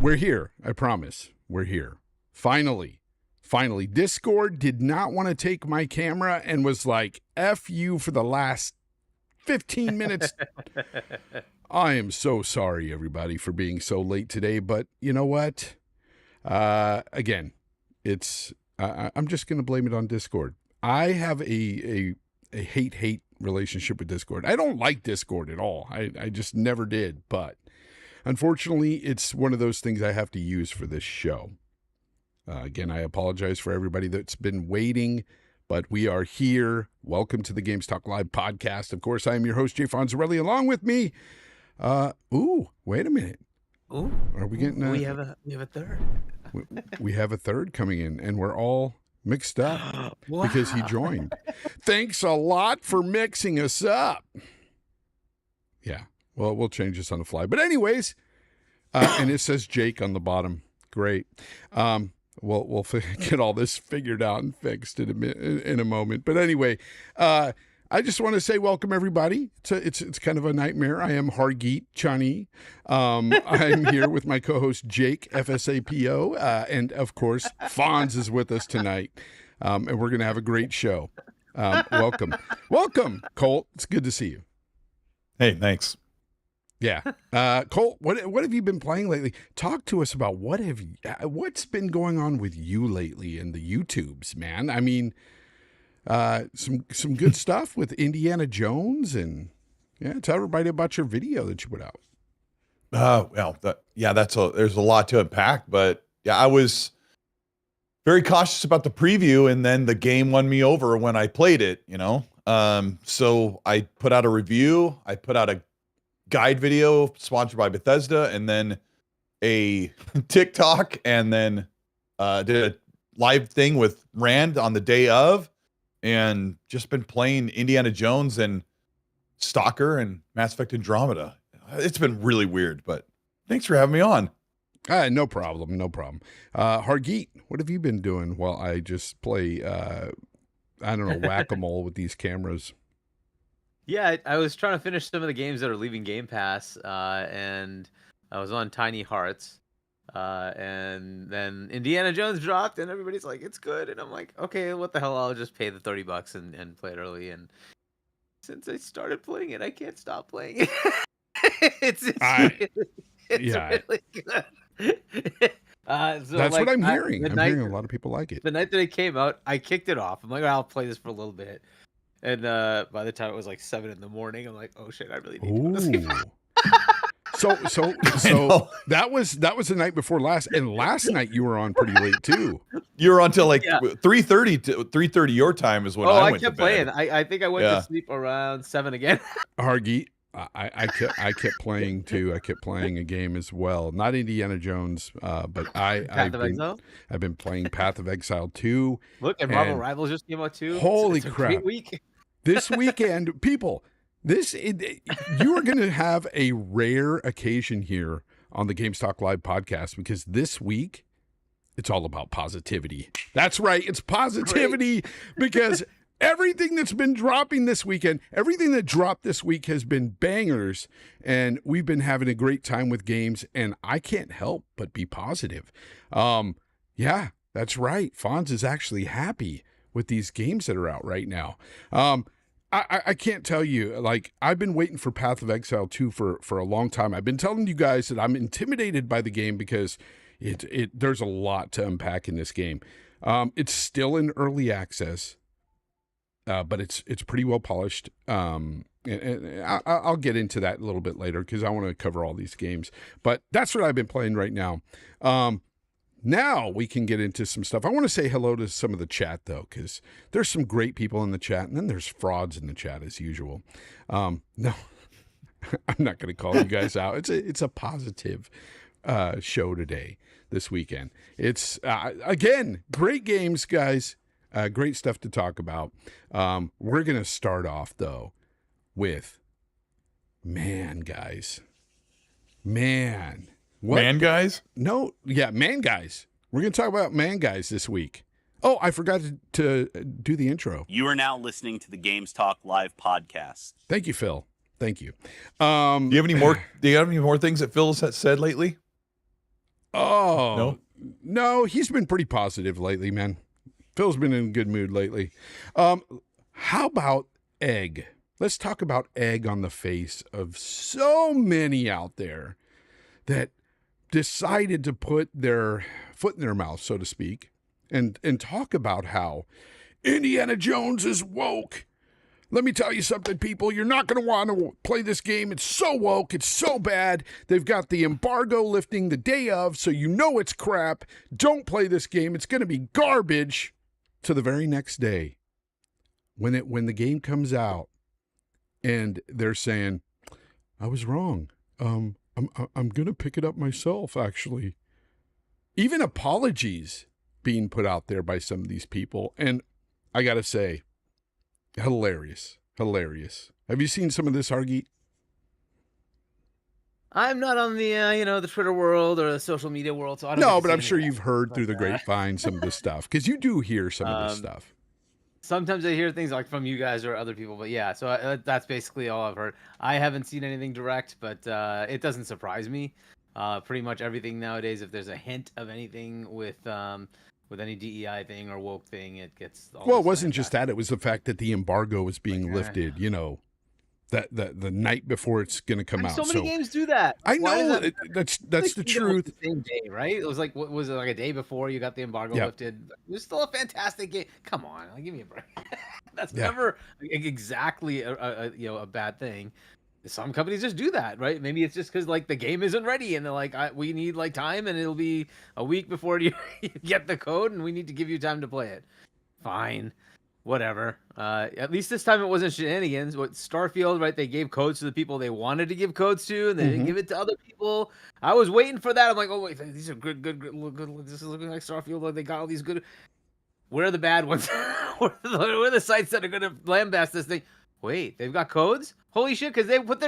We're here. I promise. We're here. Finally. Discord did not want to take my camera and was like, F you for the last 15 minutes. I am so sorry, everybody, for being so late today. But you know what? Again, I'm just going to blame it on Discord. I have a hate relationship with Discord. I don't like Discord at all. I just never did. But unfortunately, it's one of those things I have to use for this show. Again, I apologize for everybody that's been waiting, but we are here. Welcome to the Games Talk Live podcast. Of course, I am your host, Jay Fonzarelli. Along with me, wait a minute. Ooh, are we getting? We have a third. we have a third coming in, and we're all mixed up because he joined. Thanks a lot for mixing us up. Yeah, well, we'll change this on the fly. But anyways, and it says Jake on the bottom. Great. We'll get all this figured out and fixed in a moment. But anyway, I just want to say welcome, everybody. It's kind of a nightmare. I am Hargeet Chani. I'm here with my co-host, Jake, FSAPO. And, of course, Fonz is with us tonight. And we're going to have a great show. Welcome. Welcome, Colt. It's good to see you. Hey, thanks. Yeah. Colt, what have you been playing lately? Talk to us about what's been going on with you lately in the YouTubes, man. I mean, some good stuff with Indiana Jones, and tell everybody about your video that you put out. There's a lot to unpack, but yeah, I was very cautious about the preview, and then the game won me over when I played it, so I put out a review, I put out a guide video sponsored by Bethesda, and then a TikTok, and then did a live thing with Rand on the day of, and just been playing Indiana Jones and Stalker and Mass Effect Andromeda. It's been really weird, but thanks for having me on. No problem. Hargeet, what have you been doing while I just play, whack-a-mole with these cameras? Yeah, I was trying to finish some of the games that are leaving Game Pass, and I was on Tiny Hearts, and then Indiana Jones dropped, and everybody's like, it's good, and I'm like, okay, what the hell, I'll just pay the $30 and play it early, and since I started playing it, I can't stop playing it. it's really good. That's what I'm hearing. I'm hearing a lot of people like it. The night that it came out, I kicked it off. I'm like, I'll play this for a little bit. And by the time it was like 7 a.m, I'm like, oh shit, I really need to sleep. So that was the night before last, and last night you were on pretty late too. You were on till like 3:30 to 3:30 your time is when I went kept to bed. playing. I think I went to sleep around 7 again. Hargeet, I kept playing too. I kept playing a game as well, not Indiana Jones, but I've been playing Path of Exile 2. Look, and Marvel Rivals just came out too. Holy it's crap! A great week. This weekend, people, you are going to have a rare occasion here on the Games Talk Live podcast, because this week it's all about positivity. That's right, it's positivity. Because everything that's been dropping this weekend, everything that dropped this week has been bangers, and we've been having a great time with games, and I can't help but be positive. Yeah, that's right. Fonz is actually happy with these games that are out right now. I can't tell you, like, I've been waiting for Path of Exile 2 for a long time. I've been telling you guys that I'm intimidated by the game because there's a lot to unpack in this game. It's still in early access, but it's pretty well polished. And I'll get into that a little bit later because I want to cover all these games. But that's what I've been playing right now. Now we can get into some stuff. I want to say hello to some of the chat, though, because there's some great people in the chat, and then there's frauds in the chat as usual. No, I'm not going to call you guys out. It's a positive show today, this weekend. It's, again, great games, guys. Great stuff to talk about. We're going to start off, though, with Man Guys. Man. What? Man Guys? No, yeah, Man Guys. We're going to talk about Man Guys this week. Oh, I forgot to do the intro. You are now listening to the Games Talk Live podcast. Thank you, Phil. Thank you. Do you have any more? Do you have any more things that Phil has said lately? Oh, no, he's been pretty positive lately, man. Phil's been in a good mood lately. How about egg? Let's talk about egg on the face of so many out there that decided to put their foot in their mouth, so to speak, and talk about how Indiana Jones is woke. Let me tell you something, people. You're not going to want to play this game. It's so woke. It's so bad. They've got the embargo lifting the day of, so you know it's crap. Don't play this game. It's going to be garbage. To the very next day, when the game comes out, and they're saying, "I was wrong. I'm going to pick it up myself." Actually, even apologies being put out there by some of these people, and I got to say, hilarious. Have you seen some of this, Hargeet? I'm not on the the Twitter world or the social media world, so I don't. No, but I'm sure you've heard through the grapevine some of this stuff, because you do hear some of this stuff. Sometimes I hear things like from you guys or other people, but yeah, so that's basically all I've heard. I haven't seen anything direct, but it doesn't surprise me. Pretty much everything nowadays, if there's a hint of anything with any DEI thing or woke thing, it gets. Well, it wasn't just that; it was the fact that the embargo was being lifted. That the night before it's going to come out. So many games do that. I know that's the truth. The same day, right? It was like, what was it, like a day before you got the embargo lifted? It was still a fantastic game. Come on, give me a break. That's never exactly a bad thing. Some companies just do that, right? Maybe it's just because like the game isn't ready, and they're like, we need like time, and it'll be a week before you get the code, and we need to give you time to play it. Fine. Whatever. At least this time it wasn't shenanigans. What Starfield, right? They gave codes to the people they wanted to give codes to, and they didn't give it to other people. I was waiting for that. I'm like, oh wait, these are good. This is looking like Starfield. Like they got all these good. Where are the bad ones? where are the sites that are going to lambast this thing? Wait, they've got codes? Holy shit! Because they put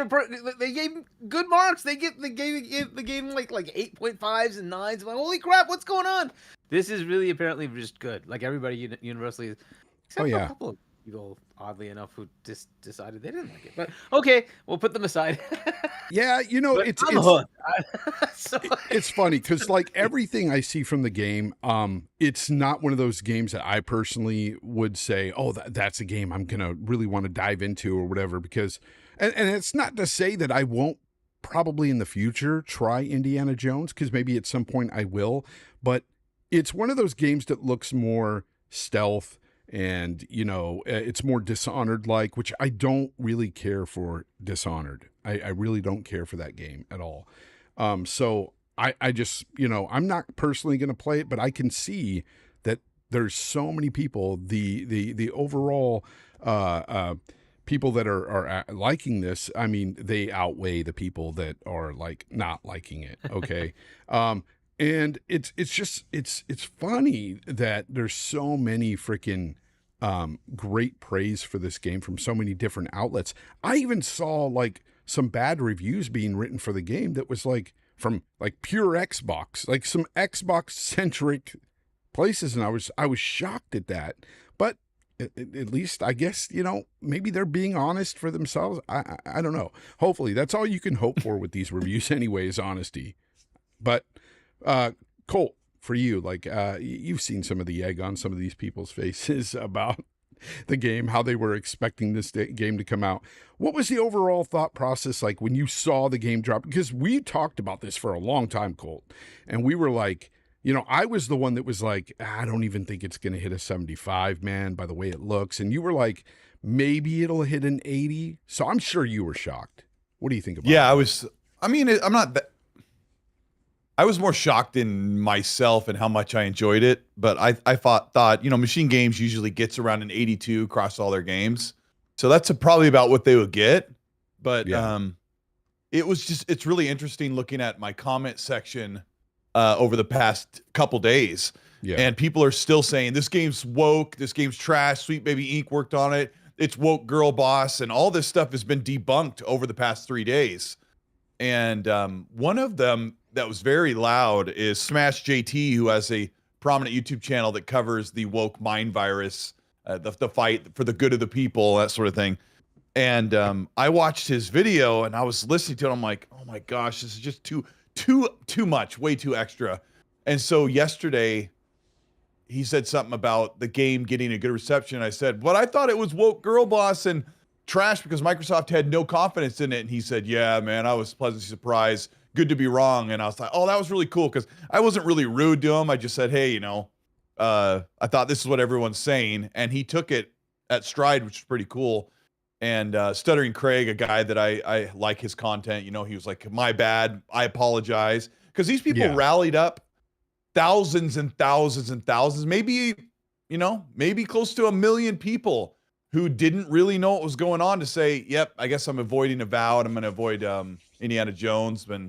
they gave good marks. They gave the game like 8.5s and 9s. I'm like, holy crap, what's going on? This is really apparently just good. Like everybody universally. Except for a couple of people, oddly enough, who just decided they didn't like it. But okay, we'll put them aside. Yeah, it's funny because like everything I see from the game, it's not one of those games that I personally would say, oh, that's a game I'm gonna really want to dive into or whatever. Because, and it's not to say that I won't probably in the future try Indiana Jones, because maybe at some point I will. But it's one of those games that looks more stealth. And, it's more Dishonored-like, which I don't really care for Dishonored. I really don't care for that game at all. So I just, I'm not personally going to play it, but I can see that there's so many people, the overall people that are liking this. I mean, they outweigh the people that are like not liking it. Okay. And it's funny that there's so many freaking great praise for this game from so many different outlets. I even saw like some bad reviews being written for the game that was like from like pure Xbox, like some Xbox centric places, and I was shocked at that. But at least I guess maybe they're being honest for themselves. I don't know. Hopefully that's all you can hope for with these reviews anyway, is honesty. But Colt, for you, like you've seen some of the egg on some of these people's faces about the game, how they were expecting this game to come out. What was the overall thought process like when you saw the game drop? Because we talked about this for a long time, Colt, and we were like, I was the one that was like, I don't even think it's going to hit a 75, man, by the way it looks. And you were like, maybe it'll hit an 80. So I'm sure you were shocked. What do you think about that? I'm not that. I was more shocked in myself and how much I enjoyed it, but I thought Machine Games usually gets around an 82 across all their games, so that's probably about what they would get. But it's really interesting looking at my comment section over the past couple days, and people are still saying this game's woke, this game's trash. Sweet Baby Inc. worked on it. It's woke girl boss, and all this stuff has been debunked over the past 3 days. And one of them that was very loud is Smash JT, who has a prominent YouTube channel that covers the woke mind virus, the fight for the good of the people, that sort of thing. And I watched his video and I was listening to it. I'm like, oh my gosh, this is just too too much, way too extra. And so yesterday he said something about the game getting a good reception. I said, but I thought it was woke girl boss and trash because Microsoft had no confidence in it. And he said, yeah, man, I was pleasantly surprised. Good to be wrong. And I was like, oh, that was really cool, because I wasn't really rude to him. I just said, hey, I thought this is what everyone's saying. And he took it at stride, which is pretty cool. And Stuttering Craig, a guy that I like his content, he was like, my bad, I apologize. Because these people rallied up thousands and thousands and thousands, maybe close to 1 million people who didn't really know what was going on to say, yep, I guess I'm avoiding Avowed. I'm going to avoid Indiana Jones. But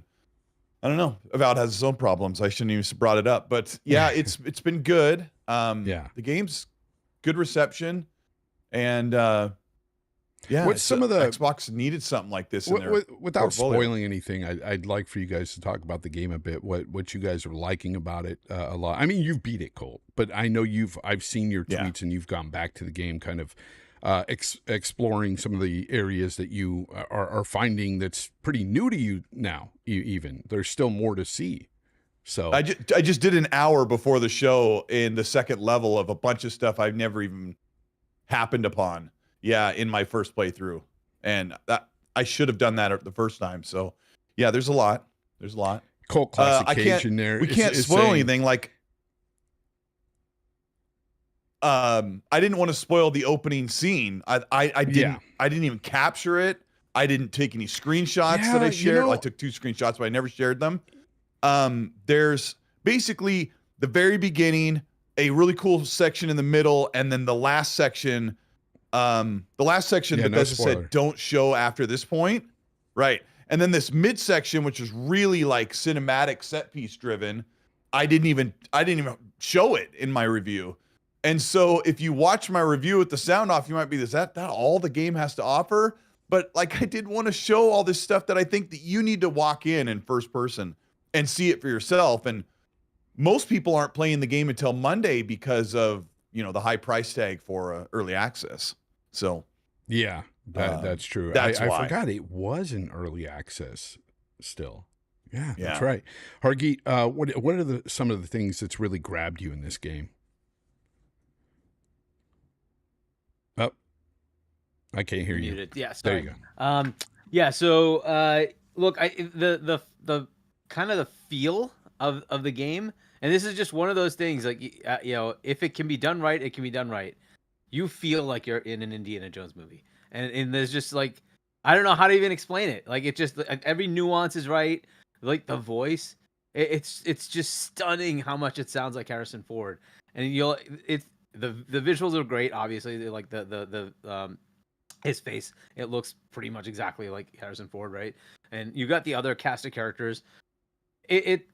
I don't know. Avowed has its own problems. I shouldn't even have brought it up. But yeah, it's been good. The game's good reception. And what's some of the Xbox needed something like this in their without portfolio. spoiling anything? I'd like for you guys to talk about the game a bit. What you guys are liking about it a lot. I mean, you've beat it, Colt, but I know I've seen your tweets and you've gone back to the game, kind of exploring some of the areas that you are finding that's pretty new to you now. Even there's still more to see. So I just did an hour before the show in the second level of a bunch of stuff I've never even happened upon. Yeah, in my first playthrough, and I should have done that the first time. So, yeah, there's a lot. Colt classification there. We can't spoil anything. Like, I didn't want to spoil the opening scene. I didn't even capture it. I didn't take any screenshots that I shared. I took 2 screenshots, but I never shared them. There's basically the very beginning, a really cool section in the middle, and then the last section. Bethesda said don't show after this point, right? And then this midsection, which is really like cinematic set piece driven, I didn't even show it in my review. And so if you watch my review with the sound off, you might be, is that all the game has to offer? But like, I didn't want to show all this stuff that I think that you need to walk in first person and see it for yourself. And most people aren't playing the game until Monday because of the high price tag for early access. So yeah, that's true. I forgot it was in early access still. Yeah, that's right. Hargeet, what are some of the things that's really grabbed you in this game? Oh, I can't hear you. Muted. Yeah, sorry. There you go. So look, the kind of the feel of the game, and this is just one of those things, like if it can be done right, it can be done right. You feel like you're in an Indiana Jones movie, and there's just like, I don't know how to even explain it. Like, it just, like, every nuance is right. Like the voice, it's just stunning how much it sounds like Harrison Ford. And the visuals are great. Obviously, they're like the his face, it looks pretty much exactly like Harrison Ford, right? And you got the other cast of characters. It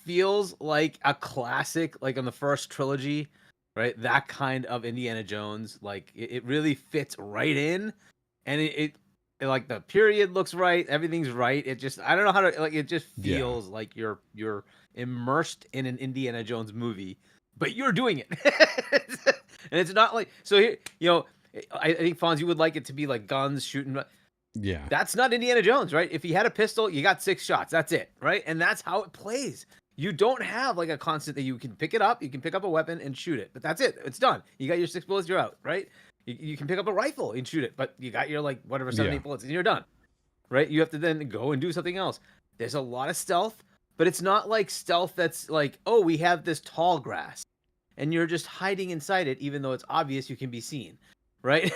feels like a classic, like on the first trilogy. Right, that kind of Indiana Jones, like it really fits right in, and it like the period looks right, everything's right. It just, I don't know how to, like, it just feels like you're immersed in an Indiana Jones movie, but you're doing it, and it's not like, so here, I think Fonz, you would like it to be like guns shooting. Yeah, that's not Indiana Jones, right? If he had a pistol, you got 6 shots, that's it, right? And that's how it plays. You don't have like a constant that you can pick it up. You can pick up a weapon and shoot it, but that's it. It's done. You got your 6 bullets, you're out, right? You can pick up a rifle and shoot it, but you got your, like, whatever, 7, 8 bullets, and you're done, right? You have to then go and do something else. There's a lot of stealth, but it's not like stealth that's like, oh, we have this tall grass, and you're just hiding inside it, even though it's obvious you can be seen, right?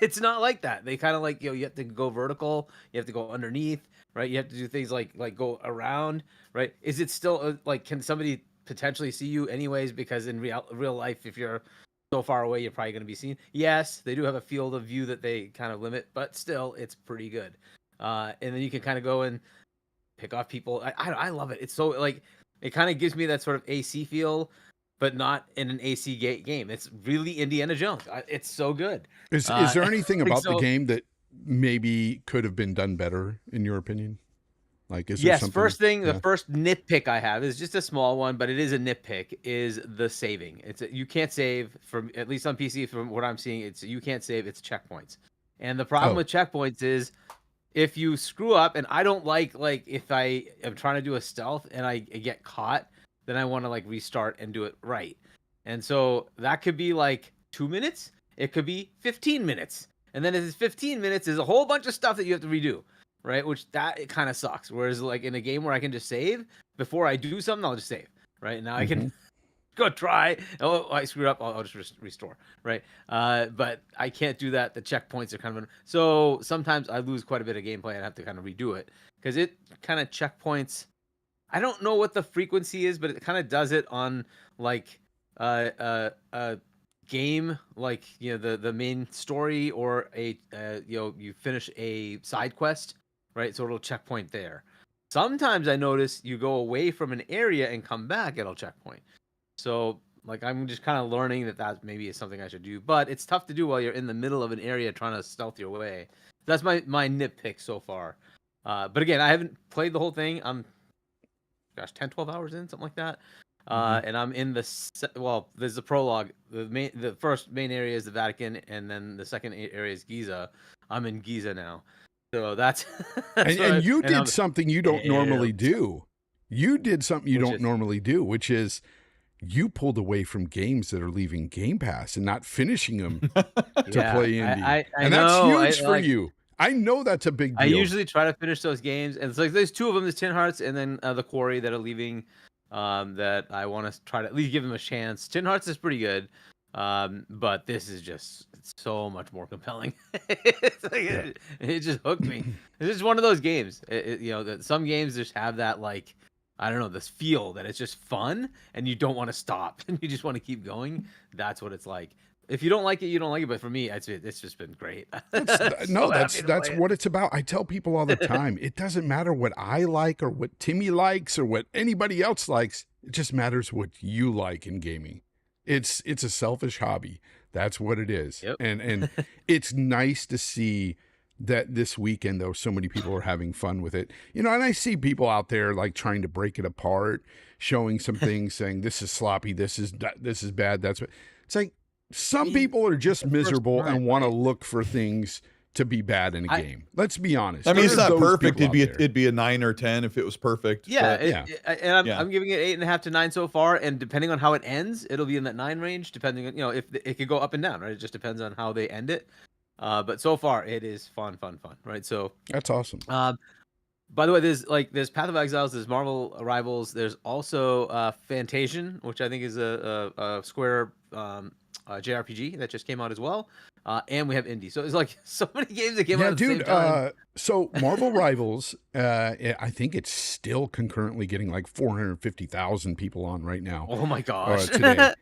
It's not like that. They kind of like, you have to go vertical, you have to go underneath, right? You have to do things like go around, right? Is it still like, can somebody potentially see you anyways? Because in real life, if you're so far away, you're probably going to be seen. Yes, they do have a field of view that they kind of limit, but still, it's pretty good. And then you can kind of go and pick off people. I love it. It's so, like, it kind of gives me that sort of AC feel, but not in an AC game. It's really Indiana Jones. It's so good. Is there anything about the game that maybe could have been done better, in your opinion? Like, is there something? First thing, the first nitpick I have is just a small one, but it is a nitpick, is the saving. You can't save, from at least on PC, from what I'm seeing, you can't save, it's checkpoints. And the problem with checkpoints is if you screw up, and I don't like if I am trying to do a stealth and I get caught, then I want to like restart and do it right. And so that could be like 2 minutes. It could be 15 minutes. And then if it's 15 minutes, there's a whole bunch of stuff that you have to redo, right? Which it kind of sucks. Whereas like in a game where I can just save before I do something, I'll just save, right? Now I can go try. Oh, I screwed up. I'll just restore, right? But I can't do that. The checkpoints are kind of so sometimes I lose quite a bit of gameplay and have to kind of redo it because it kind of checkpoints. I don't know what the frequency is, but it kind of does it on like game, like the main story or a you finish a side quest, right? So it'll checkpoint there. Sometimes I notice you go away from an area and come back, it'll checkpoint. So like I'm just kind of learning that maybe is something I should do, but it's tough to do while you're in the middle of an area trying to stealth your way. That's my nitpick so far. But again, I haven't played the whole thing. I'm 10-12 hours in, something like that. And I'm in there's the prologue. The first main area is the Vatican, and then the second area is Giza. I'm in Giza now, so that's. and you did something you don't normally do. You did something you don't normally do, which is you pulled away from games that are leaving Game Pass and not finishing them to play indie, and that's huge for you. I know that's a big deal. I usually try to finish those games, and it's like there's two of them: there's Tin Hearts, and then the Quarry that are leaving. That I want to try to at least give them a chance. Tin Hearts is pretty good, but this is just so much more compelling. It just hooked me. It's just one of those games. Some games just have that like I don't know, this feel that it's just fun and you don't want to stop and you just want to keep going. That's what it's like. If you don't like it, you don't like it. But for me, it's just been great. That's what it's about. I tell people all the time, it doesn't matter what I like or what Timmy likes or what anybody else likes. It just matters what you like in gaming. It's a selfish hobby. That's what it is. Yep. And it's nice to see that this weekend, though, so many people are having fun with it. And I see people out there like trying to break it apart, showing some things, saying this is sloppy, this is bad. That's what it's like. Some people are just miserable and want to look for things to be bad in a game. Let's be honest. I mean, it's not perfect. It'd be a 9 or 10 if it was perfect. Yeah, I'm giving it 8.5 to 9 so far, and depending on how it ends, it'll be in that 9 range. Depending on if it could go up and down, right? It just depends on how they end it. But so far, it is fun, right? So that's awesome. By the way, there's Path of Exiles, there's Marvel Rivals, there's also Fantasian, which I think is a Square JRPG that just came out as well, and we have indie. So it's like so many games that came out at the same time. So Marvel Rivals, I think it's still concurrently getting like 450,000 people on right now. Oh my gosh! Today,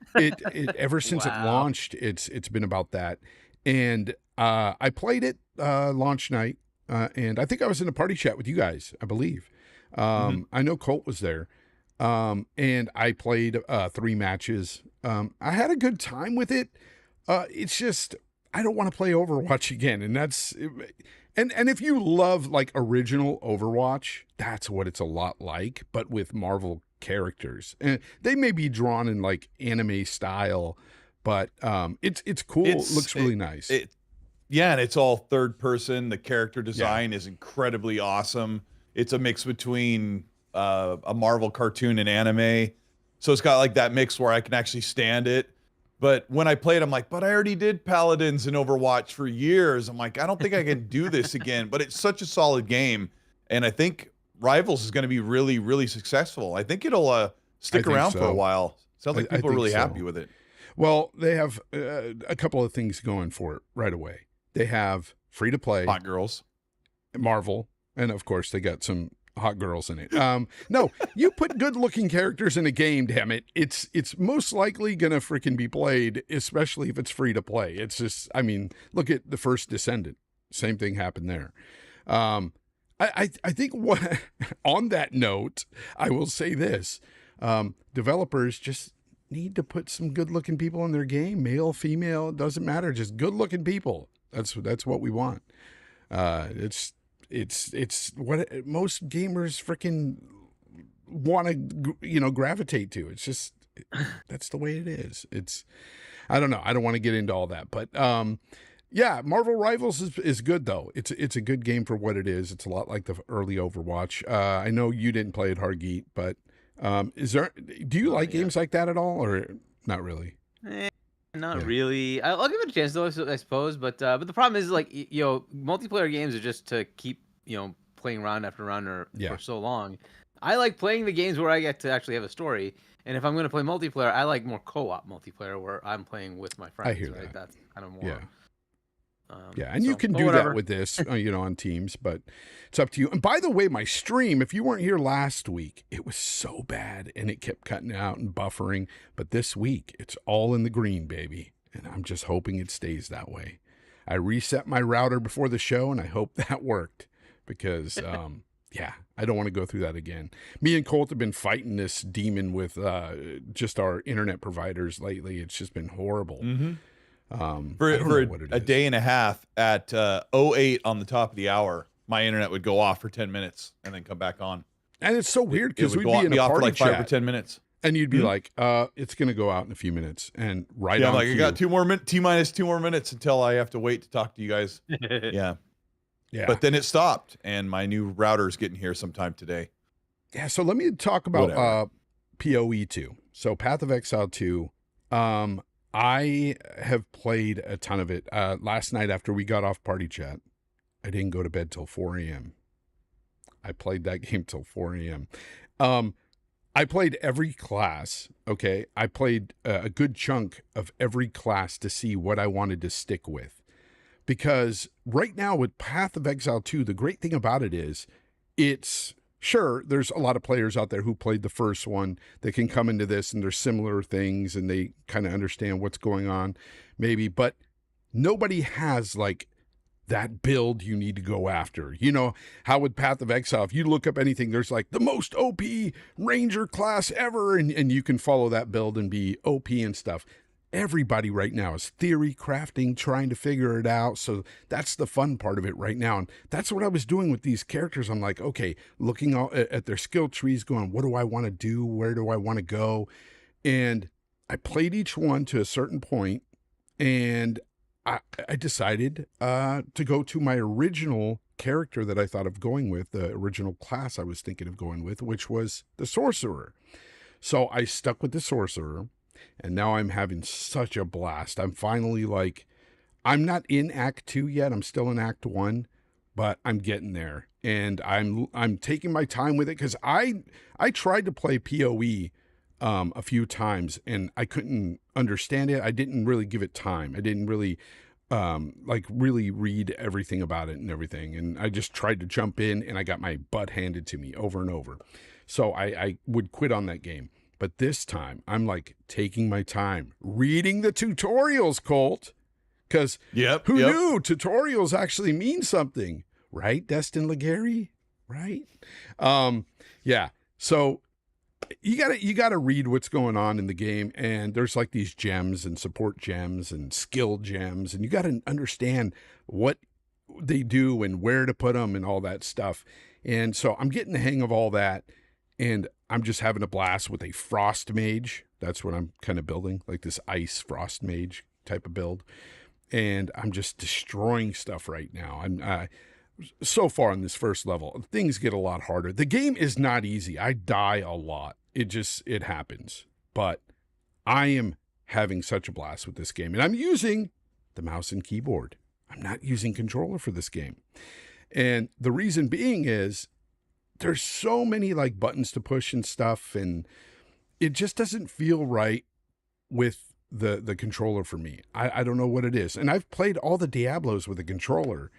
ever since it launched, it's been about that. And I played it launch night, and I think I was in a party chat with you guys, I believe. I know Colt was there. And I played 3 matches. I had a good time with it. It's just I don't want to play Overwatch again, and that's and if you love like original Overwatch, that's what it's a lot like, but with Marvel characters. And they may be drawn in like anime style, but it's cool. It looks really nice. And it's all third person. The character design is incredibly awesome. It's a mix between a Marvel cartoon and anime. So it's got like that mix where I can actually stand it. But when I played, I'm like, but I already did Paladins in Overwatch for years. I'm like, I don't think I can do this again. But it's such a solid game. And I think Rivals is going to be really, really successful. I think it'll stick around for a while. Sounds like people are really happy with it. Well, they have a couple of things going for it right away. They have free to play. Hot girls. Marvel. And of course, they got some hot girls in it. No, you put good-looking characters in a game, damn it. It's most likely gonna freaking be played, especially if it's free to play. It's just, I mean, look at the first Descendant. Same thing happened there. I think what on that note, I will say this: developers just need to put some good-looking people in their game. Male, female, it doesn't matter. Just good-looking people. That's what we want. It's what most gamers freaking want to, gravitate to. It's just, that's the way it is. I don't know. I don't want to get into all that, but Yeah, Marvel Rivals is good though. It's a good game for what it is. It's a lot like the early Overwatch. I know you didn't play it, Hargeet, but do you like games like that at all, or not really? Not really. I'll give it a chance though, I suppose. But the problem is like multiplayer games are just to keep playing round after round for so long. I like playing the games where I get to actually have a story. And if I'm going to play multiplayer, I like more co-op multiplayer where I'm playing with my friends. I hear right? that. That's kind of more. And you can do that with this, on Teams, but it's up to you. And by the way, my stream, if you weren't here last week, it was so bad and it kept cutting out and buffering. But this week, it's all in the green, baby. And I'm just hoping it stays that way. I reset my router before the show and I hope that worked because, I don't want to go through that again. Me and Colt have been fighting this demon with just our internet providers lately. It's just been horrible. Mm-hmm. For a day and a half at 08 on the top of the hour, my internet would go off for 10 minutes and then come back on. And it's so weird because we'd be in a off for party like chat 5 or 10 minutes. And you'd be like, it's going to go out in a few minutes. And on I'm like, cue. I got T-minus 2 more minutes until I have to wait to talk to you guys. Yeah. But then it stopped and my new router's getting here sometime today. Yeah. So let me talk about POE2. So Path of Exile 2. I have played a ton of it. Last night after we got off party chat, I didn't go to bed till 4 a.m. I played that game till 4 a.m. I played every class, okay? I played a good chunk of every class to see what I wanted to stick with. Because right now with Path of Exile 2, the great thing about it is sure, there's a lot of players out there who played the first one that can come into this and there's similar things and they kind of understand what's going on maybe, but nobody has like that build you need to go after. You know how with Path of Exile, if you look up anything, there's like the most OP Ranger class ever and you can follow that build and be OP and stuff. Everybody right now is theory crafting, trying to figure it out. So that's the fun part of it right now. And that's what I was doing with these characters. I'm like, okay, looking at their skill trees going, what do I want to do? Where do I want to go? And I played each one to a certain point, and I decided to go to my original character that I thought of going with, the original class I was thinking of going with, which was the Sorcerer. So I stuck with the Sorcerer. And now I'm having such a blast. I'm finally I'm not in Act 2 yet. I'm still in Act 1, but I'm getting there. And I'm taking my time with it because I tried to play PoE a few times and I couldn't understand it. I didn't really give it time. I didn't really really read everything about it and everything. And I just tried to jump in and I got my butt handed to me over and over. So I would quit on that game. But this time, I'm taking my time, reading the tutorials, Colt. Because who knew tutorials actually mean something, right, Destin Legary? Right? So you gotta read what's going on in the game, and there's these gems and support gems and skill gems, and you gotta understand what they do and where to put them and all that stuff. And so I'm getting the hang of all that. And I'm just having a blast with a frost mage. That's what I'm kind of building, this ice frost mage type of build. And I'm just destroying stuff right now. I'm so far on this first level, things get a lot harder. The game is not easy. I die a lot. It happens. But I am having such a blast with this game. And I'm using the mouse and keyboard. I'm not using controller for this game. And the reason being is, there's so many buttons to push and stuff, and it just doesn't feel right with the controller for me. I don't know what it is. And I've played all the Diablos with a controller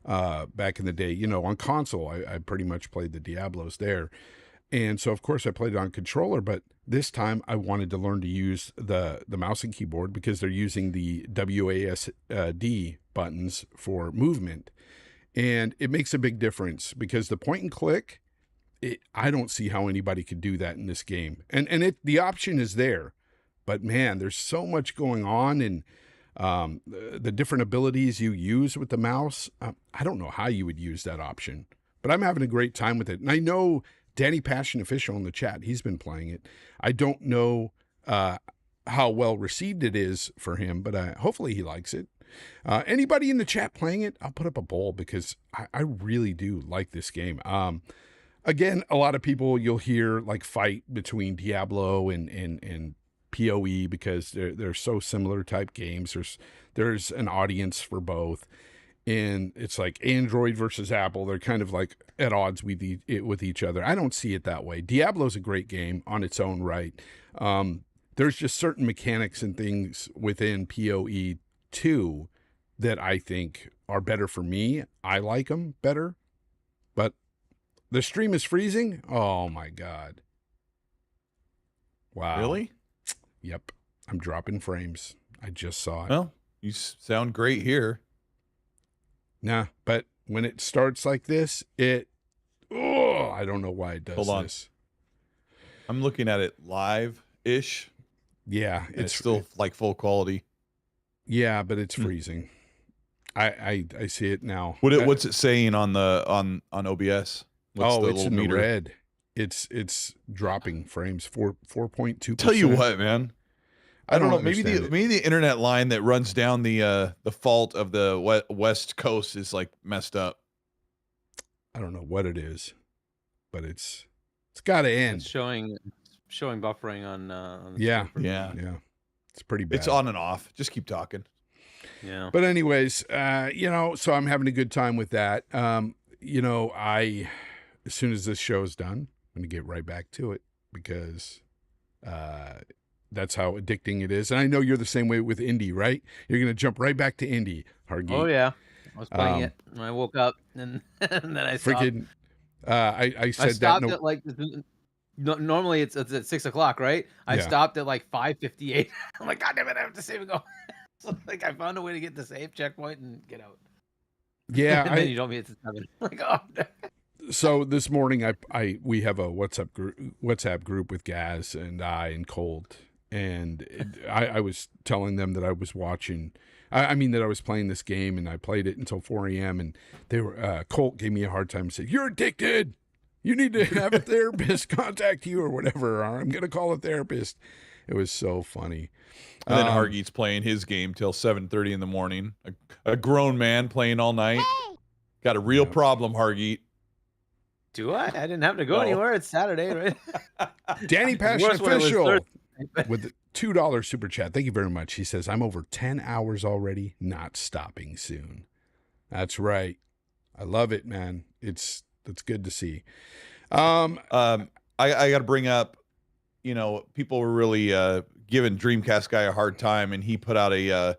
back in the day. On console, I pretty much played the Diablos there. And so, of course, I played it on controller, but this time I wanted to learn to use the mouse and keyboard because they're using the WASD buttons for movement. And it makes a big difference because the point and click, I don't see how anybody could do that in this game. And the option is there, but man, there's so much going on, and the different abilities you use with the mouse. I don't know how you would use that option, but I'm having a great time with it. And I know Danny Passion Official in the chat, he's been playing it. I don't know how well received it is for him, but hopefully he likes it. Anybody in the chat playing it, I'll put up a poll because I really do like this game. Again, a lot of people you'll hear like fight between Diablo and POE because they're so similar type games. There's an audience for both. And it's like Android versus Apple. They're kind of like at odds with each other. I don't see it that way. Diablo's a great game on its own right. There's just certain mechanics and things within POE2 that I think are better for me. I like them better. But the stream is freezing. Oh, my God. Wow. Really? Yep. I'm dropping frames. I just saw it. Well, you sound great here. Nah, but when it starts like this, I don't know why it does Hold on. this. I'm looking at it live-ish. Yeah, It's still like full quality. Yeah, but it's freezing. I see it now. What's it saying on the on OBS? What's the it's little in meter? the red. It's dropping frames 4.2%. Tell you what, man. I don't know. Maybe understand maybe the internet line that runs down the fault of the West Coast is like messed up. I don't know what it is, but it's got to end. It's showing buffering on the Yeah, screen. Yeah. yeah, it's pretty bad. It's on and off. Just keep talking. Yeah. But anyways, so I'm having a good time with that. As soon as this show's done, I'm going to get right back to it because that's how addicting it is. And I know you're the same way with indie, right? You're going to jump right back to indie, Hargeet. Oh yeah. I was playing it when I woke up and then I stopped. Freaking, I said I stopped that. at like normally it's at 6:00, right? I Yeah. stopped at like 5:58. I'm like, God damn it, I have to save and go. So like I found a way to get the save checkpoint and get out. Yeah, And then you told me it's at 7. Like, oh. So this morning, we have a WhatsApp group with Gaz and I and Cold, and I was telling them that I was watching. I mean that I was playing this game and I played it until 4 a.m. and they were Colt gave me a hard time and said, "You're addicted. You need to have a therapist contact you or whatever. Or I'm gonna call a therapist." It was so funny. And then Hargeet's playing his game till 7:30 in the morning. A grown man playing all night. Got a real problem, Hargeet. Do I? I didn't have to go anywhere. It's Saturday, right? Danny Passion worse when it was Official Thursday. with the $2 super chat. Thank you very much. He says, "I'm over 10 hours already, not stopping soon." That's right. I love it, man. That's good to see. I got to bring up, people were really giving Dreamcast guy a hard time, and he put out a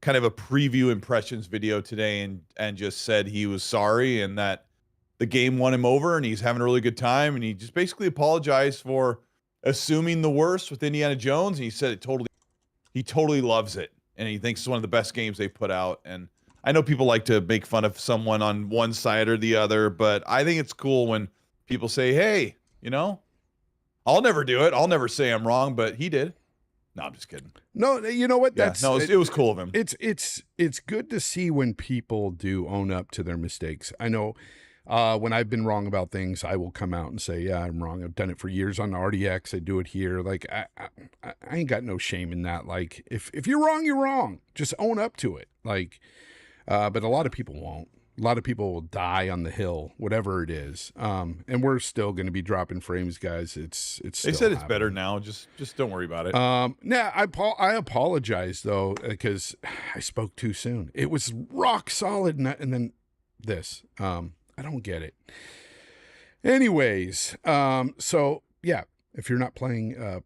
kind of a preview impressions video today and just said he was sorry and that the game won him over and he's having a really good time, and he just basically apologized for assuming the worst with Indiana Jones, and he said he totally loves it and he thinks it's one of the best games they've put out. And I know people like to make fun of someone on one side or the other, but I think it's cool when people say, "Hey, I'll never do it. I'll never say I'm wrong," but he did. No, I'm just kidding. No, you know what? It was cool of him. It's good to see when people do own up to their mistakes. I know when I've been wrong about things, I will come out and say, "Yeah, I'm wrong. I've done it for years on the RDX. I do it here." Like I ain't got no shame in that. Like if you're wrong, you're wrong. Just own up to it. Like, but a lot of people won't. A lot of people will die on the hill, whatever it is. And we're still going to be dropping frames, guys. It's. They still said it's happening. better now. Just don't worry about it. I apologize though because I spoke too soon. It was rock solid, and then this. I don't get it. Anyways, so yeah, if you're not playing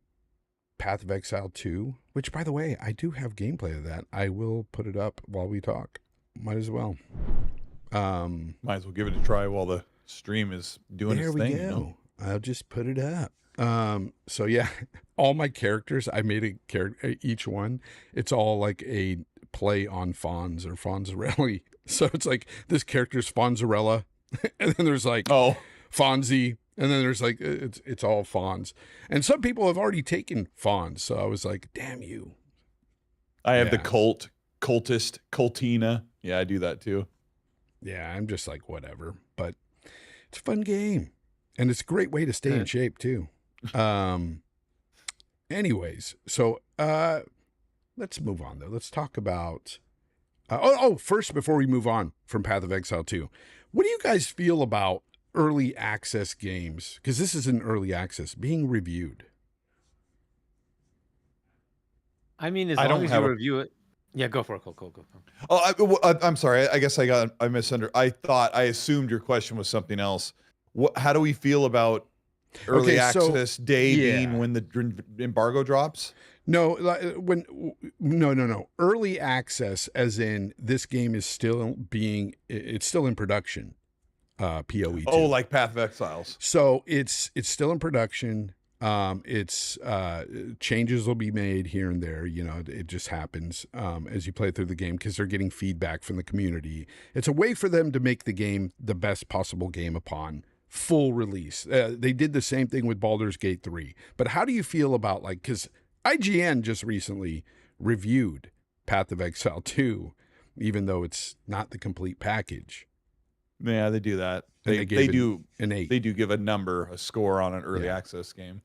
Path of Exile 2, which by the way, I do have gameplay of that. I will put it up while we talk. Might as well. Might as well give it a try while the stream is doing its thing. There we go. I'll just put it up. So yeah, all my characters, I made a character, each one. It's all like a play on Fonz or Fonzarelli. So it's like this character's Fonzarella, and then there's like Fonzie, and then there's like it's all Fonz. And some people have already taken Fonz, so I was like, "Damn you!" I have the cultist, Cultina. Yeah, I do that too. Yeah, I'm just like whatever, but it's a fun game, and it's a great way to stay in shape too. Anyways, so let's move on though. Let's talk about First, before we move on from Path of Exile 2, what do you guys feel about early access games? Because this is an early access being reviewed. I mean, as I long don't as have you a- review it. Yeah, go for it. Go. Oh, I'm sorry. I guess I misunderstood. I assumed your question was something else. How do we feel about early access day being when the embargo drops? No, no. Early access, as in this game is still it's still in production. POE2. Oh, like Path of Exiles. So it's still in production. It's changes will be made here and there. You know, it just happens as you play through the game because they're getting feedback from the community. It's a way for them to make the game the best possible game upon full release. They did the same thing with Baldur's Gate 3. But how do you feel about because IGN just recently reviewed Path of Exile 2, even though it's not the complete package. Yeah, they do that. They do an 8. They do give a score on an early access game.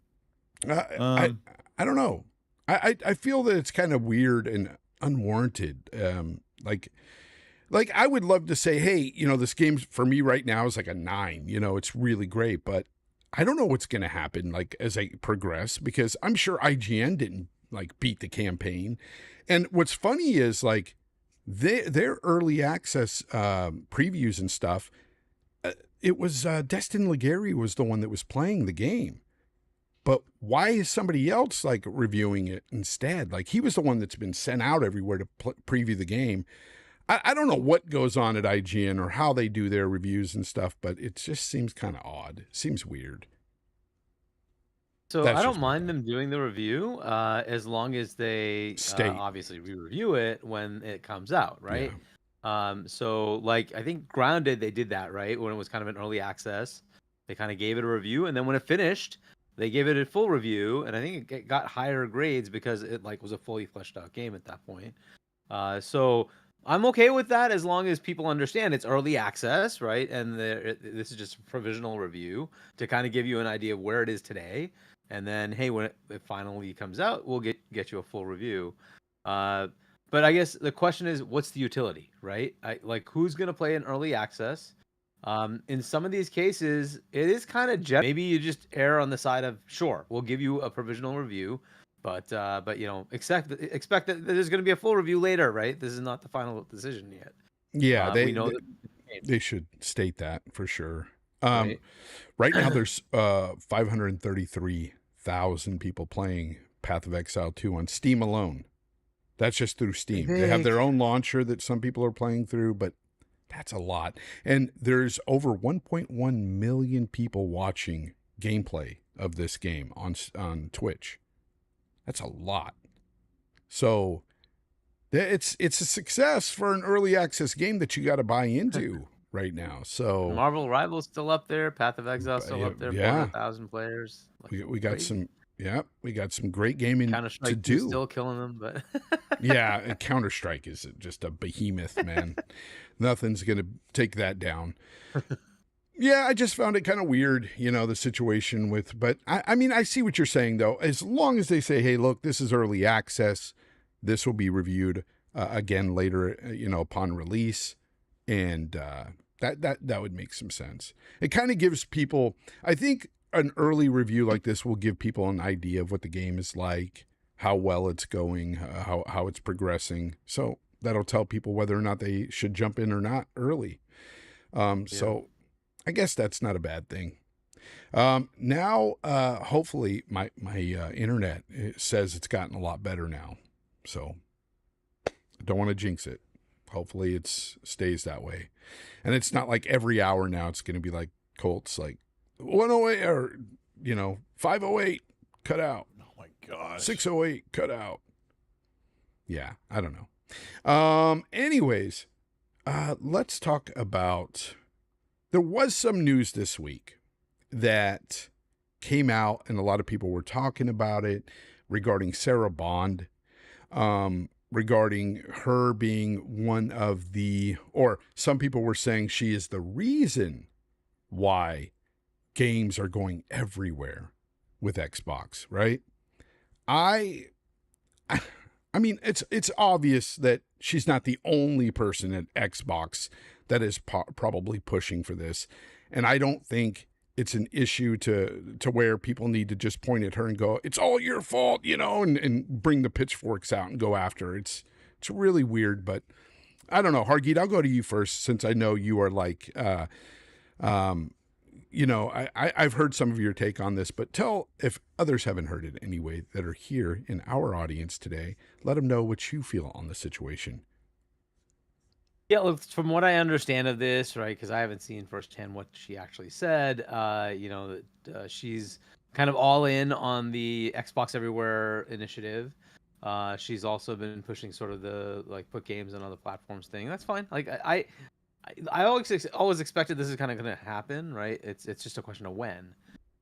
I don't know. I feel that it's kind of weird and unwarranted. Like I would love to say, hey, this game for me right now is like a 9. It's really great, but I don't know what's going to happen as I progress, because I'm sure IGN didn't beat the campaign. And what's funny is their early access previews and stuff. It was Destin Legary was the one that was playing the game. But why is somebody else reviewing it instead? He was the one that's been sent out everywhere to preview the game. I don't know what goes on at IGN or how they do their reviews and stuff, but it just seems kind of odd. Seems weird. So I don't mind them doing the review as long as they obviously re-review it when it comes out, right? Yeah. So I think Grounded, they did that, right? When it was kind of an early access, they kind of gave it a review, and then when it finished, they gave it a full review, and I think it got higher grades because it was a fully fleshed out game at that point. So I'm okay with that as long as people understand it's early access, right? And this is just a provisional review to kind of give you an idea of where it is today. And then, hey, when it finally comes out, we'll get you a full review. But I guess the question is, what's the utility, right? Who's going to play in early access? In some of these cases, it is kind of maybe you just err on the side of, sure, we'll give you a provisional review, but expect that there's going to be a full review later, right? This is not the final decision yet. Yeah, they should state that for sure. Right now, there's 533,000 people playing Path of Exile 2 on Steam alone. That's just through Steam. They have their own launcher that some people are playing through, but that's a lot. And there's over 1.1 million people watching gameplay of this game on Twitch. That's a lot. So it's a success for an early access game that you got to buy into right now. So Marvel Rivals still up there. Path of Exile still up there. 400,000 players. We got some. Yeah, we got some great gaming to do. Still killing them, but yeah, and Counter-Strike is just a behemoth, man. Nothing's gonna take that down. Yeah, I just found it kind of weird, the situation with. But I mean, I see what you're saying though. As long as they say, "Hey, look, this is early access. This will be reviewed again later, upon release," and that would make some sense. It kind of gives people, I think, an early review like this will give people an idea of what the game is like, how well it's going, how it's progressing. So that'll tell people whether or not they should jump in or not early. So I guess that's not a bad thing. Now, hopefully my internet says it's gotten a lot better now. So I don't want to jinx it. Hopefully it stays that way. And it's not like every hour now it's going to be like Colt's 108 or 508 cut out. Oh my gosh. 608 cut out. Yeah, I don't know. Anyways, let's talk about, there was some news this week that came out and a lot of people were talking about it regarding Sarah Bond, regarding her being one of or some people were saying she is the reason why games are going everywhere with Xbox, right? I'm I mean, it's obvious that she's not the only person at Xbox that is probably pushing for this, and I don't think it's an issue to where people need to just point at her and go, "It's all your fault," and bring the pitchforks out and go after her. It's really weird, but I don't know. Hargeet, I'll go to you first since I know you are like, I've heard some of your take on this, but tell, if others haven't heard it anyway that are here in our audience today, let them know what you feel on the situation. Yeah, look, from what I understand of this, right, because I haven't seen firsthand what she actually said, she's kind of all in on the Xbox Everywhere initiative. She's also been pushing sort of the like put games on other platforms thing. That's fine. Like I always expected this is kind of going to happen, right? It's just a question of when.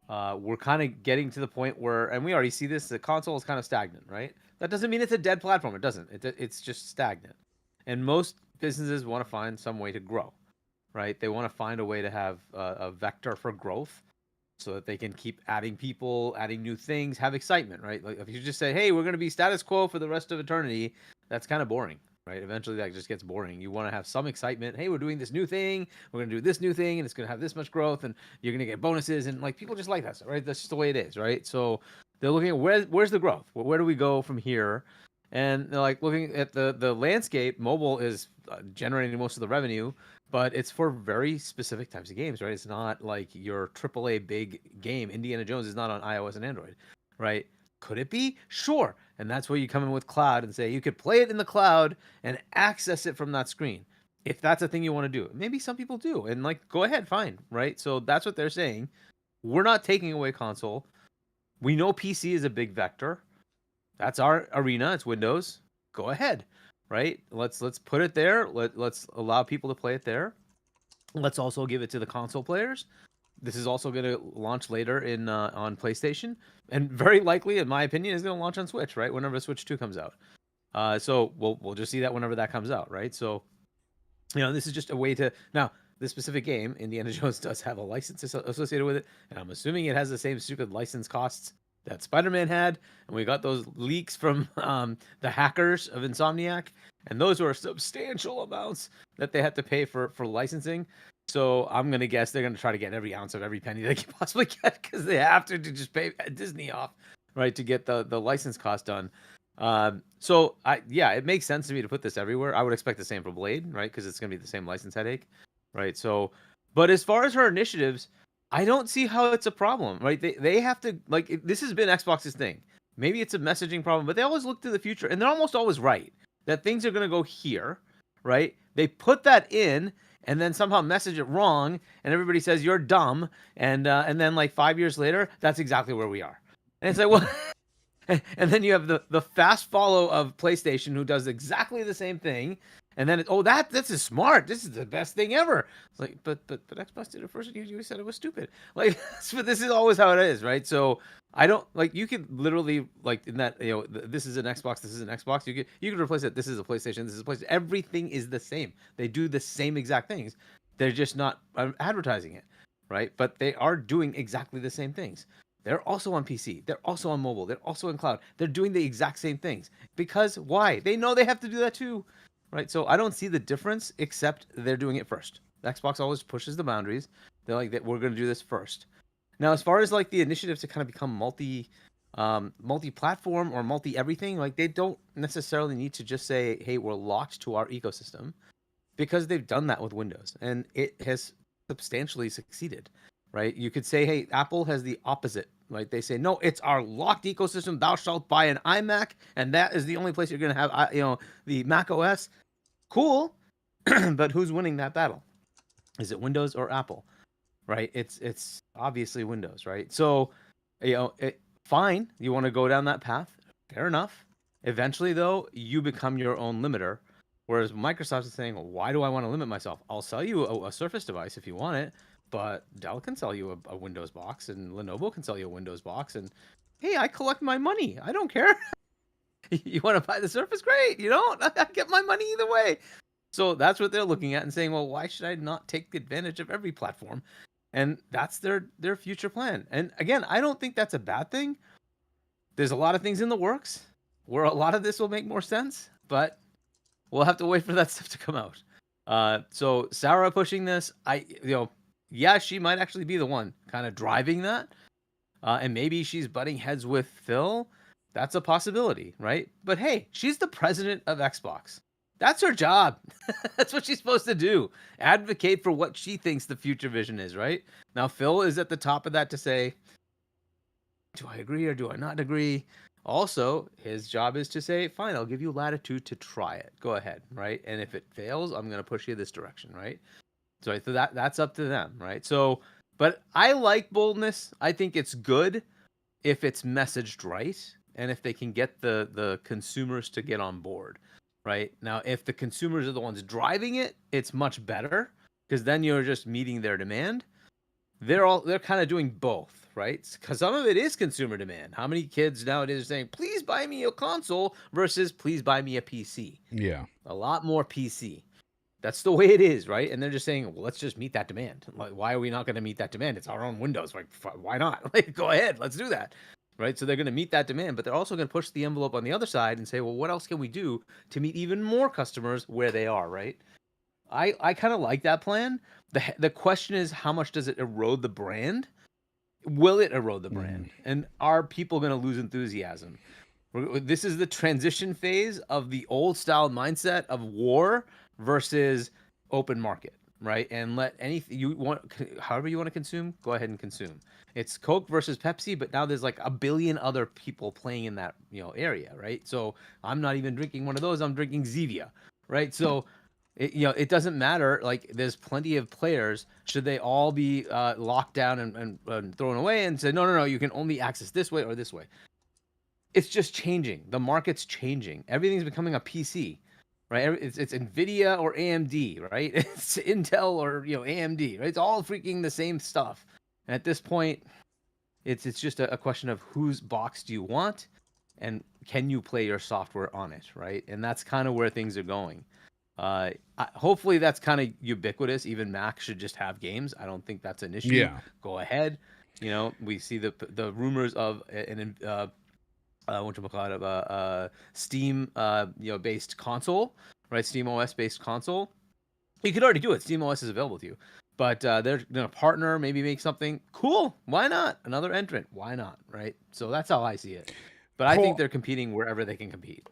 We're kind of getting to the point where, and we already see this, the console is kind of stagnant, right? That doesn't mean it's a dead platform. It doesn't. It's just stagnant. And most businesses want to find some way to grow, right? They want to find a way to have a vector for growth so that they can keep adding people, adding new things, have excitement, right? Like if you just say, hey, we're going to be status quo for the rest of eternity, that's kind of boring, right? Eventually that just gets boring. You want to have some excitement. Hey, we're doing this new thing. We're going to do this new thing and it's going to have this much growth and you're going to get bonuses. And like people just like that, right? That's just the way it is, right? So they're looking at where's the growth? Where do we go from here? And they're like looking at the landscape. Mobile is generating most of the revenue, but it's for very specific types of games, right? It's not like your AAA big game. Indiana Jones is not on iOS and Android, right? Could it be? Sure. And that's where you come in with cloud and say you could play it in the cloud and access it from that screen. If that's a thing you want to do. Maybe some people do. And like, go ahead, fine, right? So that's what they're saying. We're not taking away console. We know PC is a big vector. That's our arena. It's Windows. Go ahead, right? Let's put it there. Let's allow people to play it there. Let's also give it to the console players. This is also going to launch later in on PlayStation, and very likely, in my opinion, is going to launch on Switch, right? Whenever Switch 2 comes out. So we'll just see that whenever that comes out, right? So, this is just a way to now. This specific game, Indiana Jones, does have a license associated with it, and I'm assuming it has the same stupid license costs that Spider-Man had, and we got those leaks from the hackers of Insomniac, and those were substantial amounts that they had to pay for licensing. So I'm gonna guess they're gonna try to get every ounce of every penny they can possibly get because they have to just pay Disney off, right, to get the license cost done. So it makes sense to me to put this everywhere. I would expect the same for Blade, right, because it's gonna be the same license headache, right? So, but as far as her initiatives, I don't see how it's a problem, right? They have to, like, this has been Xbox's thing. Maybe it's a messaging problem, but they always look to the future, and they're almost always right that things are going to go here, right? They put that in, and then somehow message it wrong, and everybody says you're dumb, and then like 5 years later, that's exactly where we are. And it's like, well, and then you have the fast follow of PlayStation who does exactly the same thing. And then, this is smart. This is the best thing ever. It's like, but Xbox did it first, and you said it was stupid. Like, but this is always how it is, right? So I don't like. You could literally like in that, this is an Xbox. This is an Xbox. You could replace it. This is a PlayStation. This is a PlayStation. Everything is the same. They do the same exact things. They're just not advertising it, right? But they are doing exactly the same things. They're also on PC. They're also on mobile. They're also in cloud. They're doing the exact same things because why? They know they have to do that too. Right, so I don't see the difference except they're doing it first. Xbox always pushes the boundaries. They're like, we're going to do this first. Now, as far as like the initiative to kind of become multi-platform or multi-everything, like they don't necessarily need to just say, hey, we're locked to our ecosystem, because they've done that with Windows and it has substantially succeeded. Right, you could say, hey, Apple has the opposite. Right, they say, no, it's our locked ecosystem. Thou shalt buy an iMac, and that is the only place you're going to have, the Mac OS. Cool, but who's winning that battle? Is it Windows or Apple? Right, it's obviously Windows, right? So, fine, you want to go down that path, fair enough. Eventually, though, you become your own limiter. Whereas Microsoft is saying, well, why do I want to limit myself? I'll sell you a Surface device if you want it. But Dell can sell you a Windows box, and Lenovo can sell you a Windows box. And hey, I collect my money. I don't care. You want to buy the Surface? Great. You don't? I get my money either way. So that's what they're looking at and saying, well, why should I not take advantage of every platform? And that's their future plan. And again, I don't think that's a bad thing. There's a lot of things in the works. where a lot of this will make more sense, but we'll have to wait for that stuff to come out. So Sarah pushing this, yeah, she might actually be the one kind of driving that. And maybe she's butting heads with Phil. That's a possibility, right? But hey, she's the president of Xbox. That's her job. That's what she's supposed to do. Advocate for what she thinks the future vision is, right? Now, Phil is at the top of that to say, do I agree or do I not agree? Also, his job is to say, fine, I'll give you latitude to try it. Go ahead, right? And if it fails, I'm going to push you this direction, right? So that's up to them, right? So, but I like boldness. I think it's good if it's messaged right and if they can get the consumers to get on board, right? Now, if the consumers are the ones driving it, it's much better because then you're just meeting their demand. They're kind of doing both, right? Because some of it is consumer demand. How many kids nowadays are saying, please buy me a console versus please buy me a PC? Yeah. A lot more PC. That's the way it is, right? And they're just saying, well, let's just meet that demand. Like, why are we not going to meet that demand? It's our own Windows. Like, why not? Like, go ahead, let's do that, right? So they're going to meet that demand, but they're also going to push the envelope on the other side and say, well, what else can we do to meet even more customers where they are, right? I kind of like that plan. The question is, how much does it erode the brand? Will it erode the brand? And are people going to lose enthusiasm? This is the transition phase of the old style mindset of war versus open market, right? And let anything you want, however you want to consume, go ahead and consume. It's Coke versus Pepsi, but now there's like a billion other people playing in that area, right? So I'm not even drinking one of those. I'm drinking Zevia, right? So it doesn't matter. Like there's plenty of players. Should they all be locked down and thrown away and say no, you can only access this way or this way? It's just changing. The market's changing. Everything's becoming a PC. Right, it's Nvidia or AMD, right? It's Intel or AMD, right? It's all freaking the same stuff. And at this point, it's just a question of whose box do you want, and can you play your software on it, right? And that's kind of where things are going. Hopefully, that's kind of ubiquitous. Even Mac should just have games. I don't think that's an issue. Yeah. Go ahead. We see the rumors of an Steam based console, right? Steam OS based console. You could already do it. Steam OS is available to you, but they're gonna partner, maybe make something cool. Why not? Another entrant. Why not? Right. So that's how I see it. But I think they're competing wherever they can compete.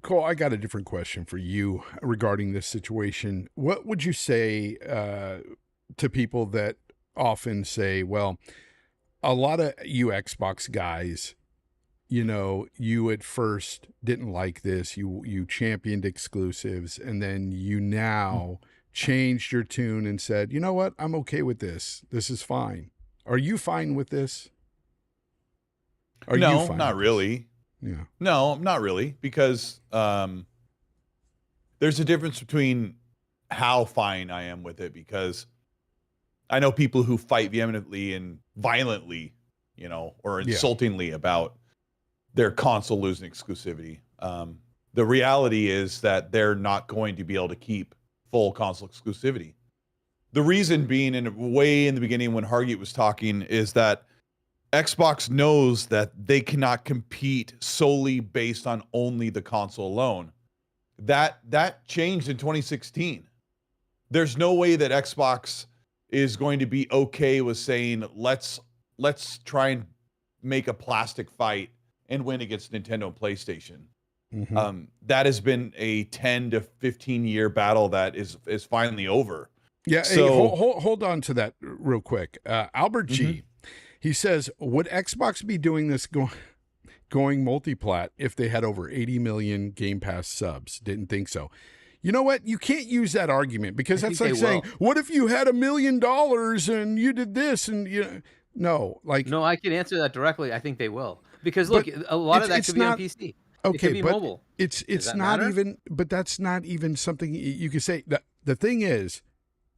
Cole, I got a different question for you regarding this situation. What would you say to people that often say, well, a lot of you Xbox guys, you at first didn't like this. You championed exclusives, and then you now changed your tune and said, you know what? I'm okay with this. This is fine. Are you fine with this? No, not really. Yeah. No, not really, because there's a difference between how fine I am with it, because I know people who fight vehemently and violently, or insultingly about their console losing exclusivity. The reality is that they're not going to be able to keep full console exclusivity. The reason being, in way in the beginning when Hargit was talking, is that Xbox knows that they cannot compete solely based on only the console alone. That changed in 2016. There's no way that Xbox is going to be okay with saying, let's try and make a plastic fight and win against Nintendo and PlayStation. Mm-hmm. That has been a 10 to 15 year battle that is finally over. Yeah. So hey, hold on to that real quick. Albert G, he says, would Xbox be doing this going multiplat if they had over 80 million Game Pass subs? Didn't think so. You know what? You can't use that argument, because that's like saying, what if you had $1 million and you did this and no, I can answer that directly. I think they will, because look, a lot of that could be on PC. Okay, it could be but mobile. It's not even, but that's not even something you could say. The thing is,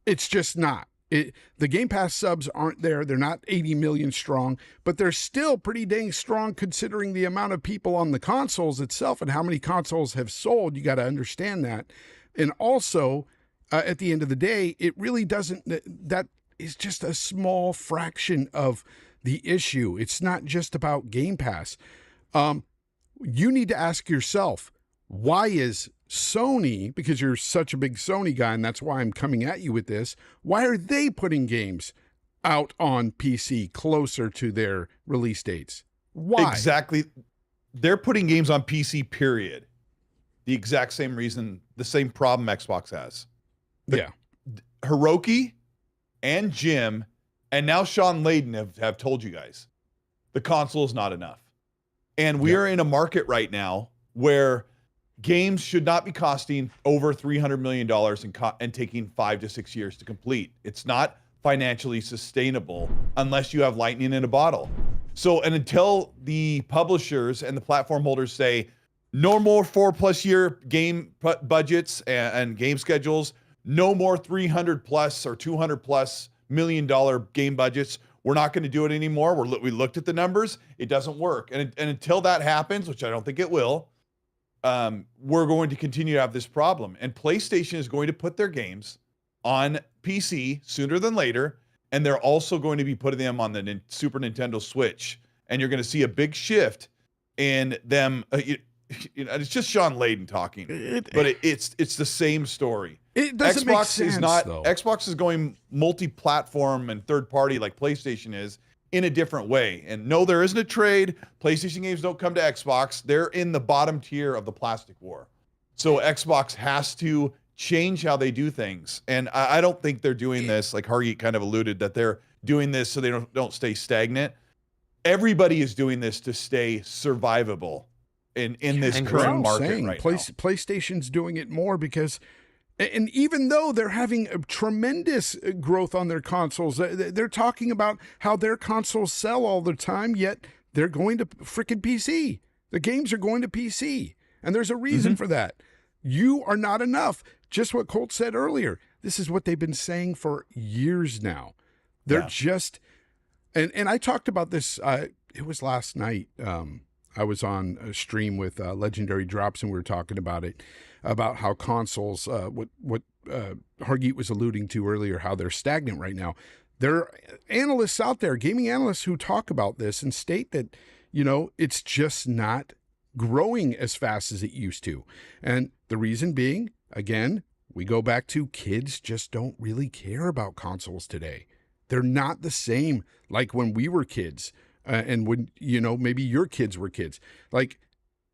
it's just not. The Game Pass subs aren't there. They're not 80 million strong, but they're still pretty dang strong considering the amount of people on the consoles itself and how many consoles have sold. You got to understand that. And also, at the end of the day, it really doesn't, that is just a small fraction of the issue. It's not just about Game Pass. you need to ask yourself, why is Sony, because you're such a big Sony guy, and that's why I'm coming at you with this, why are they putting games out on PC closer to their release dates? Why? Exactly. They're putting games on PC, period. The exact same reason, the same problem Xbox has. Yeah. Hiroki and Jim, and now Sean Layden have told you guys, the console is not enough. And we are in a market right now where games should not be costing over $300 million and taking 5 to 6 years to complete. It's not financially sustainable unless you have lightning in a bottle. So, and until the publishers and the platform holders say, no more 4+ year game budgets and game schedules, no more 300 plus or 200 plus $1 million game budgets. We're not going to do it anymore. We looked at the numbers. It doesn't work. And until that happens, which I don't think it will, we're going to continue to have this problem. And PlayStation is going to put their games on PC sooner than later. And they're also going to be putting them on the Super Nintendo Switch. And you're going to see a big shift in them. It's just Sean Layden talking, but it's the same story. It doesn't make sense, though. Xbox is going multi-platform and third-party like PlayStation is in a different way. And no, there isn't a trade. PlayStation games don't come to Xbox. They're in the bottom tier of the plastic war. So Xbox has to change how they do things. And I don't think they're doing this, like Hargeet kind of alluded, that they're doing this so they don't stay stagnant. Everybody is doing this to stay survivable in this current market right now. PlayStation's doing it more because, and even though they're having a tremendous growth on their consoles, they're talking about how their consoles sell all the time, yet they're going to freaking PC. The games are going to PC. And there's a reason for that. You are not enough. Just what Colt said earlier. This is what they've been saying for years now. They're just, and I talked about this, it was last night. I was on a stream with Legendary Drops, and we were talking about it, about how consoles, what Hargeet was alluding to earlier, how they're stagnant right now. There are analysts out there, gaming analysts, who talk about this and state that, it's just not growing as fast as it used to. And the reason being, again, we go back to kids just don't really care about consoles today. They're not the same like when we were kids. And when, maybe your kids were kids, like,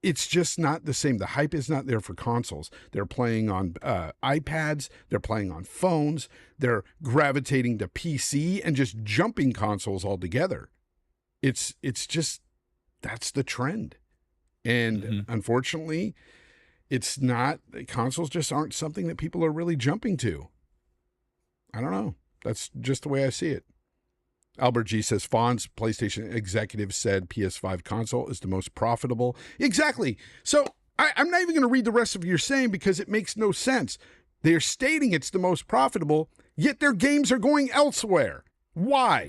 it's just not the same. The hype is not there for consoles. They're playing on iPads. They're playing on phones. They're gravitating to PC and just jumping consoles altogether. It's just, that's the trend. And unfortunately, it's not, consoles just aren't something that people are really jumping to. I don't know. That's just the way I see it. Albert G says, Fonz, PlayStation executive said PS5 console is the most profitable. Exactly. So I'm not even going to read the rest of your saying because it makes no sense. They're stating it's the most profitable, yet their games are going elsewhere. Why?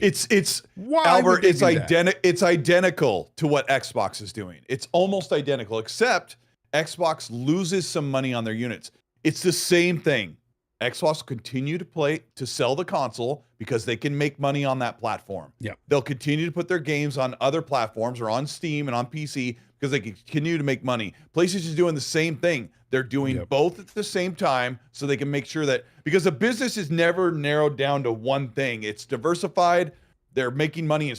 Why, Albert, it's identical to what Xbox is doing. It's almost identical, except Xbox loses some money on their units. It's the same thing. Xbox will continue to sell the console because they can make money on that platform. Yeah. They'll continue to put their games on other platforms or on Steam and on PC because they can continue to make money. PlayStation's doing the same thing. They're doing both at the same time so they can make sure that, because a business is never narrowed down to one thing. It's diversified. They're making money.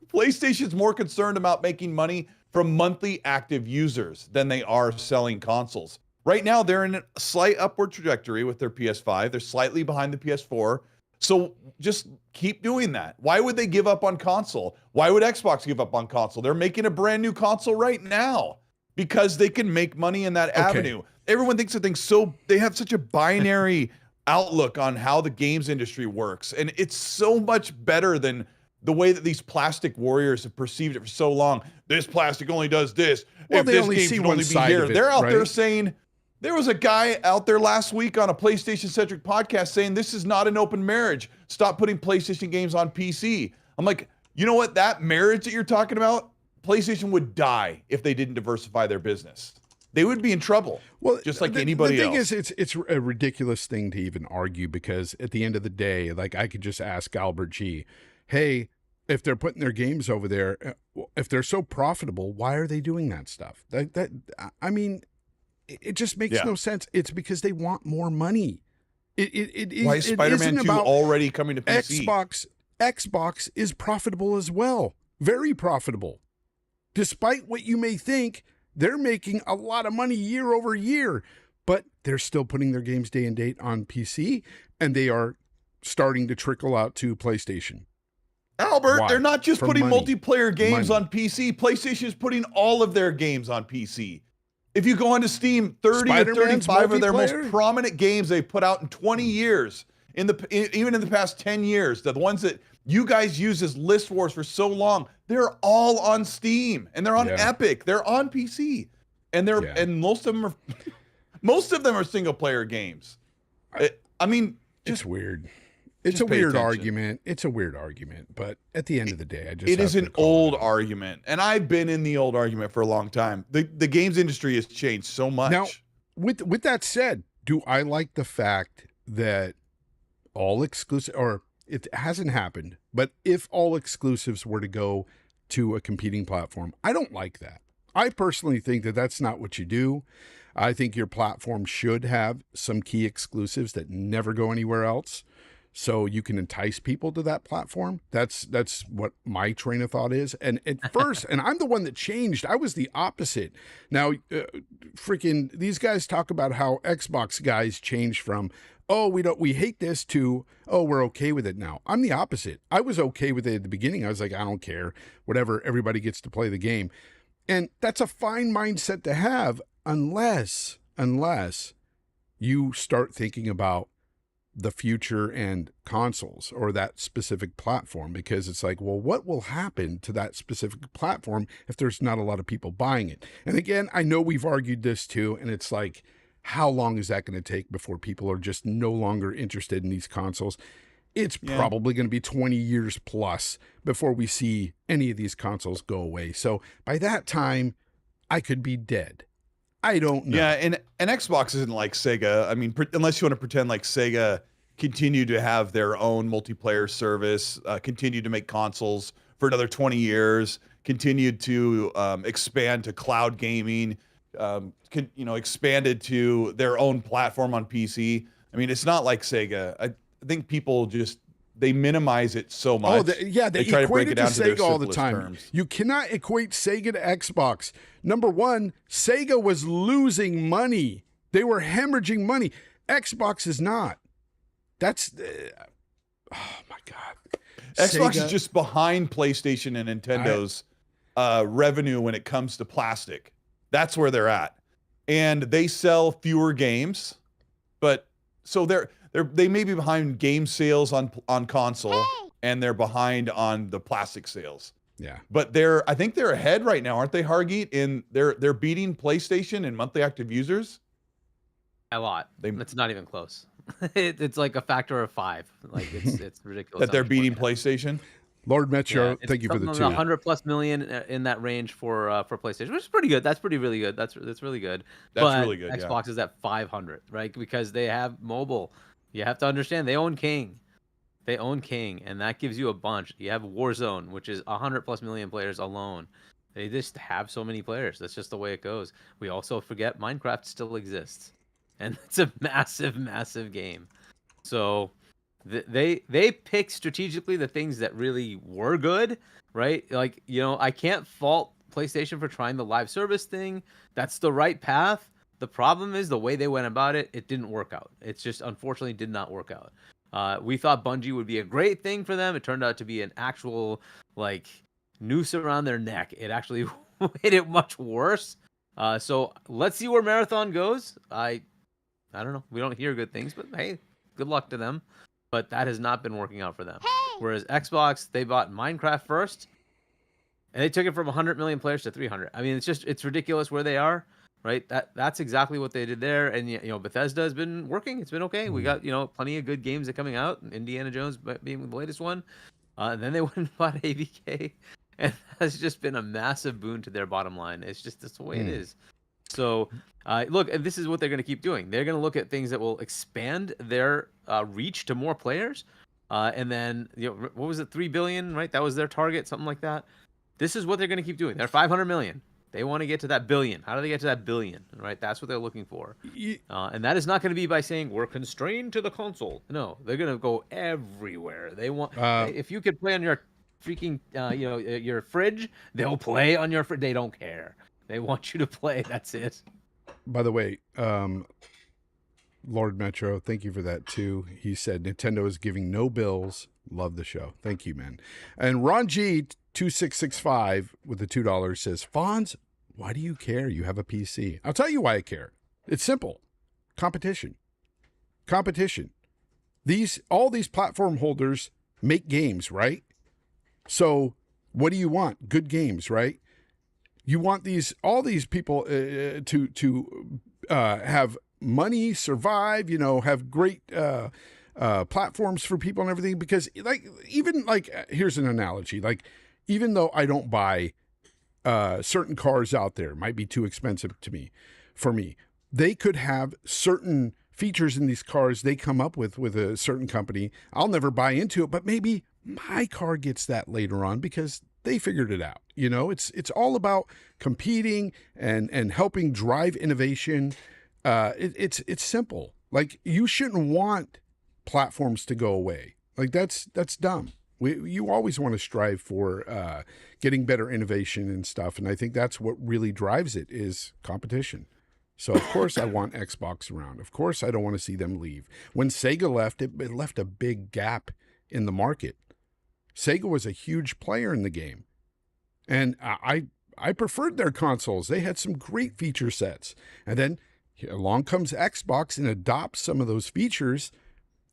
PlayStation's more concerned about making money from monthly active users than they are selling consoles. Right now, they're in a slight upward trajectory with their PS5. They're slightly behind the PS4. So just keep doing that. Why would they give up on console? Why would Xbox give up on console? They're making a brand new console right now because they can make money in that avenue. Everyone thinks of things they have such a binary outlook on how the games industry works. And it's so much better than the way that these plastic warriors have perceived it for so long. This plastic only does this. Well, if they this only game see can one only be side here. of it, They're out there right? saying, there was a guy out there last week on a PlayStation-centric podcast saying this is not an open marriage. Stop putting PlayStation games on PC. I'm like, you know what? That marriage that you're talking about, PlayStation would die if they didn't diversify their business. They would be in trouble, just like anybody else. The thing is, it's a ridiculous thing to even argue because at the end of the day, like, I could just ask Albert G, hey, if they're putting their games over there, if they're so profitable, why are they doing that stuff? I mean, it just makes no sense. It's because they want more money. Why is Spider-Man 2 already coming to PC? Xbox is profitable as well. Very profitable. Despite what you may think, they're making a lot of money year over year, but they're still putting their games day and date on PC, and they are starting to trickle out to PlayStation. Albert, Why? they're not just For putting money. multiplayer games on PC. PlayStation is putting all of their games on PC. If you go onto Steam, 30 or Spider-Man's 35 of their most multiplayer? prominent games they put out in 20 years, even in the past 10 years, the ones that you guys use as list wars for so long, they're all on Steam and they're on Epic. They're on PC, and and most of them are single player games. I mean, It's weird. It's a weird argument. It's a weird argument, but at the end of the day, it is an old argument, and I've been in the old argument for a long time. The games industry has changed so much. Now, with that said, do I like the fact that all exclusive, or it hasn't happened, but if all exclusives were to go to a competing platform, I don't like that. I personally think that that's not what you do. I think your platform should have some key exclusives that never go anywhere else, so you can entice people to that platform. That's what my train of thought is. And at first, and I'm the one that changed, I was the opposite. Now, freaking these guys talk about how Xbox guys changed from, oh, we hate this, to, oh, we're okay with it now. I'm the opposite. I was okay with it at the beginning. I was like, I don't care, whatever, everybody gets to play the game. And that's a fine mindset to have, unless you start thinking about the future and consoles or that specific platform, because it's like, well, what will happen to that specific platform if there's not a lot of people buying it? And again, I know we've argued this too, and it's like, how long is that going to take before people are just no longer interested in these consoles? It's probably going to be 20 years plus before we see any of these consoles go away. So by that time, I could be dead. I don't know. Yeah, and Xbox isn't like Sega. I mean, unless you want to pretend like Sega continued to have their own multiplayer service, continued to make consoles for another 20 years, continued to expand to cloud gaming, expanded to their own platform on PC. I mean, it's not like Sega. I think people they minimize it so much. They try to break equate it it down to to their Sega all the simplest time. terms. You cannot equate Sega to Xbox. Number one, Sega was losing money. They were hemorrhaging money. Xbox is not. That's, oh my God. Xbox Sega, is just behind PlayStation and Nintendo's revenue when it comes to plastic. That's where they're at. And they sell fewer games, but so they may be behind game sales on console, and they're behind on the plastic sales. Yeah. But I think they're ahead right now, aren't they, Hargeet? In they're beating PlayStation in monthly active users. A lot. It's not even close. It's like a factor of 5. Like it's ridiculous. That they're beating PlayStation. Lord Metro, thank you for the 2. 100+ million in that range for PlayStation, which is pretty good. That's really good. That's really good. That's really good. Xbox is at 500, right? Because they have mobile. You have to understand they own King. They own King, and that gives you a bunch. You have Warzone, which is 100+ million players alone. They just have so many players. That's just the way it goes. We also forget Minecraft still exists, and it's a massive, massive game. So they pick strategically the things that really were good, right? Like, I can't fault PlayStation for trying the live service thing. That's the right path. The problem is the way they went about it. It didn't work out. It's just unfortunately did not work out. We thought Bungie would be a great thing for them. It turned out to be an actual noose around their neck. It actually made it much worse. So let's see where Marathon goes. I don't know. We don't hear good things, but hey, good luck to them. But that has not been working out for them. Whereas Xbox, they bought Minecraft first, and they took it from 100 million players to 300. I mean, it's ridiculous where they are, right? That's exactly what they did there. And Bethesda has been working. It's been okay. We got plenty of good games that are coming out. Indiana Jones being the latest one. And then they went and bought ABK, and that's just been a massive boon to their bottom line. It's just that's the way it is. So, look, this is what they're going to keep doing. They're going to look at things that will expand their reach to more players, And then what was it, 3 billion, right? That was their target, something like that. This is what they're going to keep doing. They're 500 million. They want to get to that billion. How do they get to that billion? Right? That's what they're looking for. And that is not going to be by saying we're constrained to the console. No, they're going to go everywhere. They want if you could play on your freaking your fridge, they'll play on your fridge. They don't care. They want you to play. That's it. By the way, Lord Metro, thank you for that too. He said Nintendo is giving no bills. Love the show. Thank you, man. And Ron G 2665 with the $2 says, Fonz, why do you care? You have a PC. I'll tell you why I care. It's simple. Competition. Competition. All these platform holders make games, right? So what do you want? Good games, right? You want all these people to have money, survive, have great platforms for people and everything. Because here's an analogy. Like, even though I don't buy certain cars out there, might be too expensive for me, they could have certain features in these cars they come up with a certain company. I'll never buy into it, but maybe my car gets that later on because they figured it out. It's all about competing and helping drive innovation. It's simple. Like, you shouldn't want platforms to go away. Like, that's dumb. You always want to strive for getting better innovation and stuff. And I think that's what really drives it is competition. So, of course, I want Xbox around. Of course, I don't want to see them leave. When Sega left, it left a big gap in the market. Sega was a huge player in the game. And I preferred their consoles. They had some great feature sets. And then along comes Xbox and adopts some of those features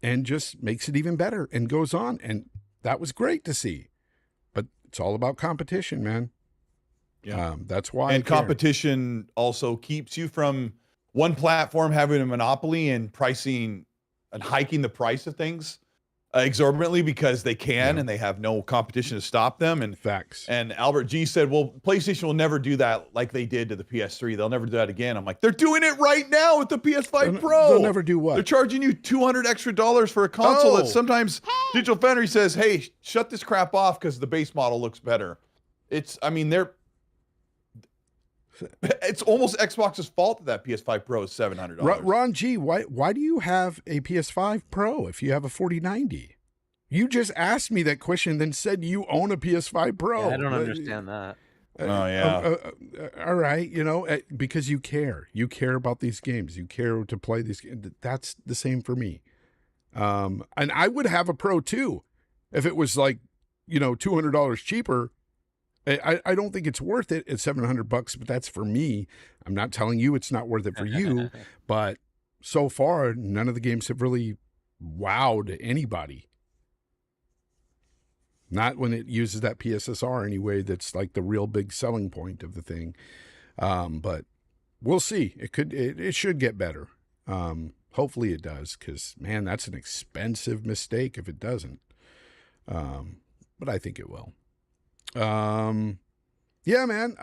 and just makes it even better and goes on. And that was great to see. But it's all about competition, man. Yeah. That's why. And competition also keeps you from one platform having a monopoly and pricing and hiking the price of things exorbitantly because they can and they have no competition to stop them. And facts. And Albert G said, well, PlayStation will never do that like they did to the PS3. They'll never do that again. I'm like, they're doing it right now with the PS5 Pro. They'll never do what? They're charging you $200 extra for a console that sometimes Digital Foundry says, hey, shut this crap off because the base model looks better. It's almost Xbox's fault that PS5 Pro is $700. Ron G, why do you have a PS5 Pro if you have a 4090? You just asked me that question, then said you own a PS5 Pro. Yeah, I don't understand that. Oh yeah. All right, because you care. You care about these games. You care to play these games. That's the same for me. And I would have a Pro too, if it was like, $200 cheaper. I don't think it's worth it at $700, but that's for me. I'm not telling you it's not worth it for you, but so far, none of the games have really wowed anybody. Not when it uses that PSSR anyway. That's like the real big selling point of the thing. But we'll see. It should get better. Hopefully it does, because man, that's an expensive mistake if it doesn't. But I think it will. Yeah, man,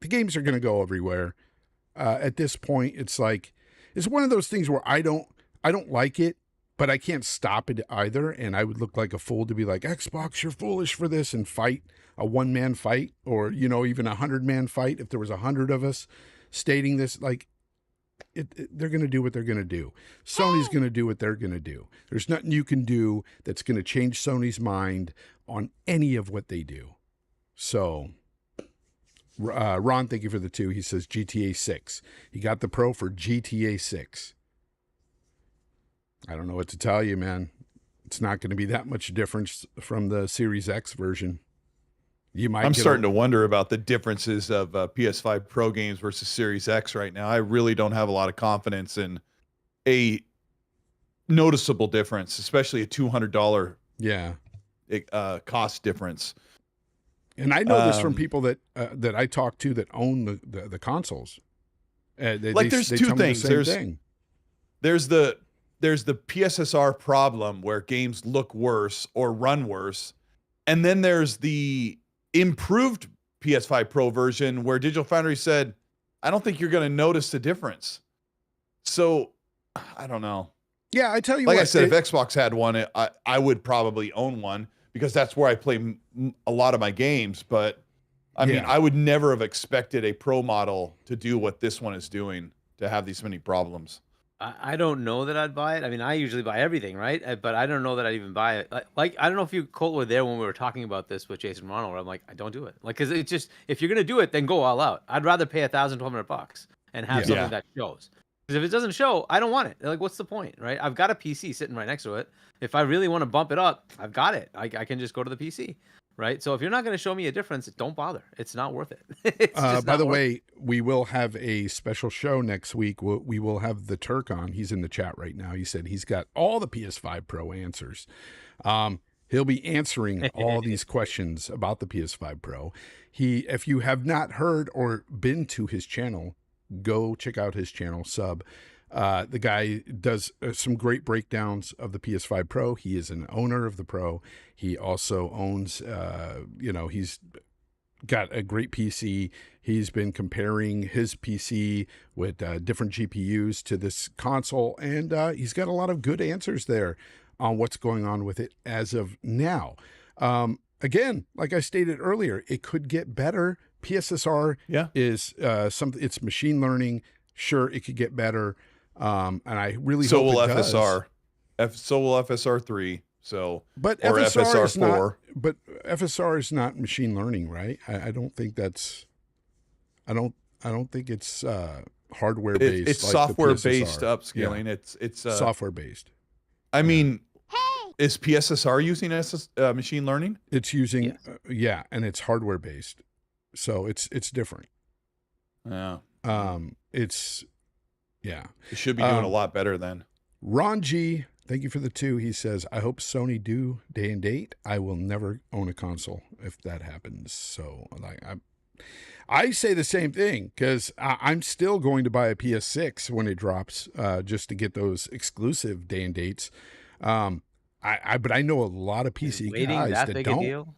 the games are going to go everywhere. At this point, it's like, it's one of those things where I don't like it, but I can't stop it either. And I would look like a fool to be like, Xbox, you're foolish for this, and fight a 1-man fight, or, even a 100-man fight. If there was 100 of us stating this, like, they're going to do what they're going to do. Sony's going to do what they're going to do. There's nothing you can do that's going to change Sony's mind on any of what they do. So, Ron, thank you for the 2. He says GTA 6. He got the Pro for GTA 6. I don't know what to tell you, man. It's not going to be that much difference from the Series X version. I'm starting to wonder about the differences of PS5 Pro games versus Series X right now. I really don't have a lot of confidence in a noticeable difference, especially a $200 cost difference. And I know this from people that I talk to that own the consoles. There's two things. There's the PSSR problem where games look worse or run worse, and then there's the improved PS5 Pro version where Digital Foundry said, I don't think you're going to notice the difference. So I don't know. Yeah, I tell you Like what. I said, if Xbox had one, I would probably own one because that's where I play a lot of my games. But I mean, I would never have expected a Pro model to do what this one is doing, to have these many problems. I don't know that I'd buy it. I mean, I usually buy everything, right? But I don't know that I'd even buy it. Like I don't know if you, Colt, were there when we were talking about this with Jason Ronald, where I'm like, I don't do it. Like, because it's just, if you're going to do it, then go all out. I'd rather pay $1,200 and have something that shows. Because if it doesn't show, I don't want it. Like, what's the point, right? I've got a PC sitting right next to it. If I really want to bump it up, I've got it. I can just go to the PC. Right. So if you're not going to show me a difference, don't bother. It's not worth it. It's just by the worth way, we will have a special show next week. We will have the Turk on. He's in the chat right now. He said he's got all the PS5 Pro answers. He'll be answering all these questions about the PS5 Pro. If you have not heard or been to his channel, go check out his channel, sub. The guy does some great breakdowns of the PS5 Pro. He is an owner of the Pro. He also owns, he's got a great PC. He's been comparing his PC with different GPUs to this console, and he's got a lot of good answers there on what's going on with it as of now. Again, like I stated earlier, it could get better. PSSR is something. It's machine learning. Sure, it could get better. And I really so hope will it does. So will FSR 3. So, but or FSR is 4. Not, but FSR is not machine learning, right? I don't think that's. I don't think it's hardware based. It's like software based upscaling. Yeah. It's software based. I mean, is PSSR using machine learning? It's using and it's hardware based, so it's different. Yeah. It should be doing a lot better then. Ron G, thank you for the 2. He says, I hope Sony do day and date. I will never own a console if that happens. So like I say the same thing because I'm still going to buy a PS6 when it drops just to get those exclusive day and dates. But I know a lot of PC guys that don't. Deal?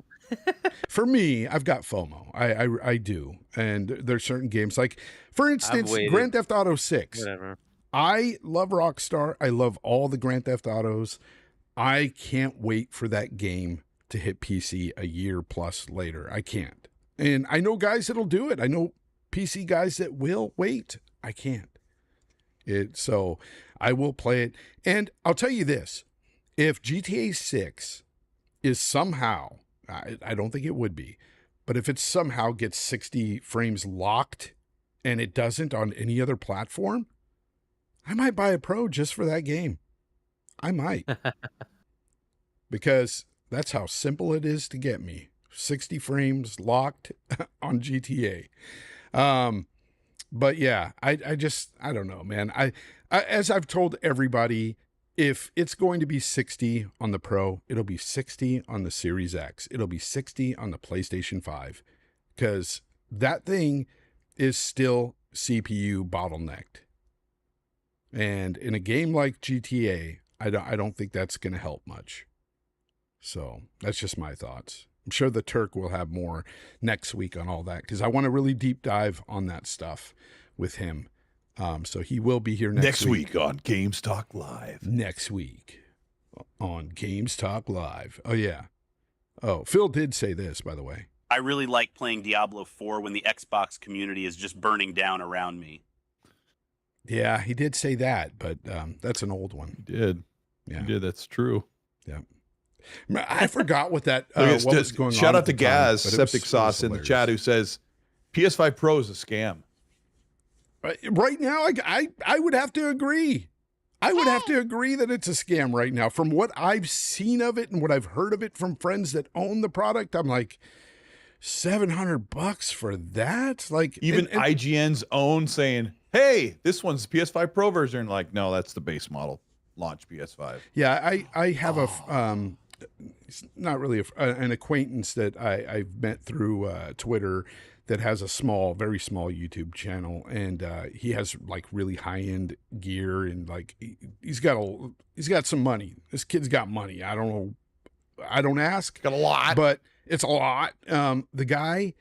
For me, I've got FOMO. I do. And there's certain games like, for instance, Grand Theft Auto 6. Whatever. I love Rockstar. I love all the Grand Theft Autos. I can't wait for that game to hit PC a year plus later. I can't. And I know guys that'll do it. I know PC guys that will wait. I can't. So I will play it. And I'll tell you this. If GTA 6 is somehow, I don't think it would be, but if it somehow gets 60 frames locked and it doesn't on any other platform, I might buy a Pro just for that game. I might. Because that's how simple it is to get me. 60 frames locked on GTA. But yeah, I don't know, man. I as I've told everybody, if it's going to be 60 on the Pro, it'll be 60 on the Series X. It'll be 60 on the PlayStation 5. Because that thing is still CPU bottlenecked. And in a game like GTA, I don't think that's going to help much. So that's just my thoughts. I'm sure the Turk will have more next week on all that because I want to really deep dive on that stuff with him. So he will be here next week on Games Talk Live. Next week on Games Talk Live. Oh, yeah. Oh, Phil did say this, by the way. I really like playing Diablo 4 when the Xbox community is just burning down around me. Yeah, he did say that, but that's an old one. He did. Yeah. He did. That's true. Yeah. I forgot what that what was going on. Shout out to Gaz, time, Septic Sauce in the chat, who says PS5 Pro is a scam. Right now, I would have to agree. I would have to agree that it's a scam right now. From what I've seen of it and what I've heard of it from friends that own the product, I'm like, $700 for that? Like even IGN's own saying, hey, this one's PS5 Pro version. Like, no, that's the base model launch PS5. Yeah, I have it's not really an acquaintance that I've met through Twitter that has a very small YouTube channel, and he has like really high end gear, and like he's got some money. This kid's got money. I don't know. I don't ask. Got a lot, but it's a lot. The guy,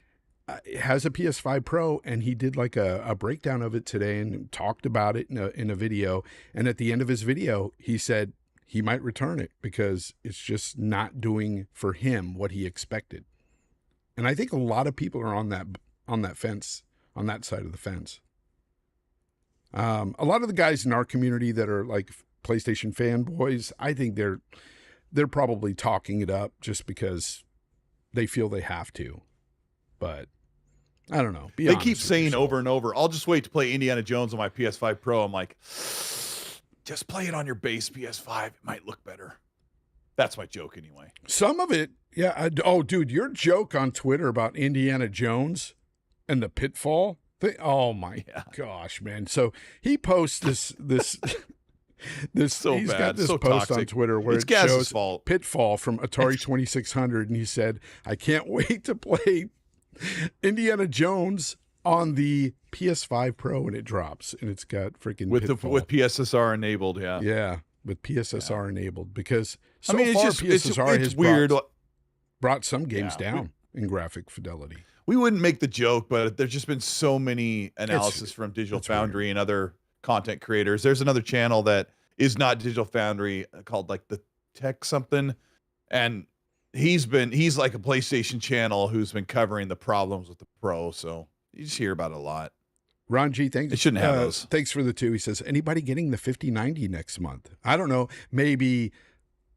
has a PS5 Pro, and he did like a breakdown of it today and talked about it in a video. And at the end of his video, he said he might return it because it's just not doing for him what he expected. And I think a lot of people are on that fence, on that side of the fence. A lot of the guys in our community that are like PlayStation fanboys, I think they're probably talking it up just because they feel they have to. But I don't know. They keep saying over and over, I'll just wait to play Indiana Jones on my PS5 Pro. I'm like, just play it on your base PS5. It might look better. That's my joke anyway. Some of it, yeah. Oh, dude, your joke on Twitter about Indiana Jones and the pitfall thing. Oh my gosh, man. So he posts this so he's bad. got this so post toxic. on Twitter where it's it Gaz's shows fault. Pitfall from Atari 2600, and he said, "I can't wait to play Indiana Jones on the PS5 Pro," and it drops, and it's got freaking with Pitfall. with PSSR enabled. Yeah, with PSSR enabled, because so I mean, far it's just PSSR it's has weird. brought some games down in graphic fidelity. We wouldn't make the joke, but there's just been so many analysis from Digital Foundry and other content creators. There's another channel that is not Digital Foundry called like the Tech something, and he's like a PlayStation channel who's been covering the problems with the Pro. So you just hear about it a lot. Ron G, thanks. It shouldn't have those. Thanks for the 2. He says, anybody getting the 5090 next month? I don't know. Maybe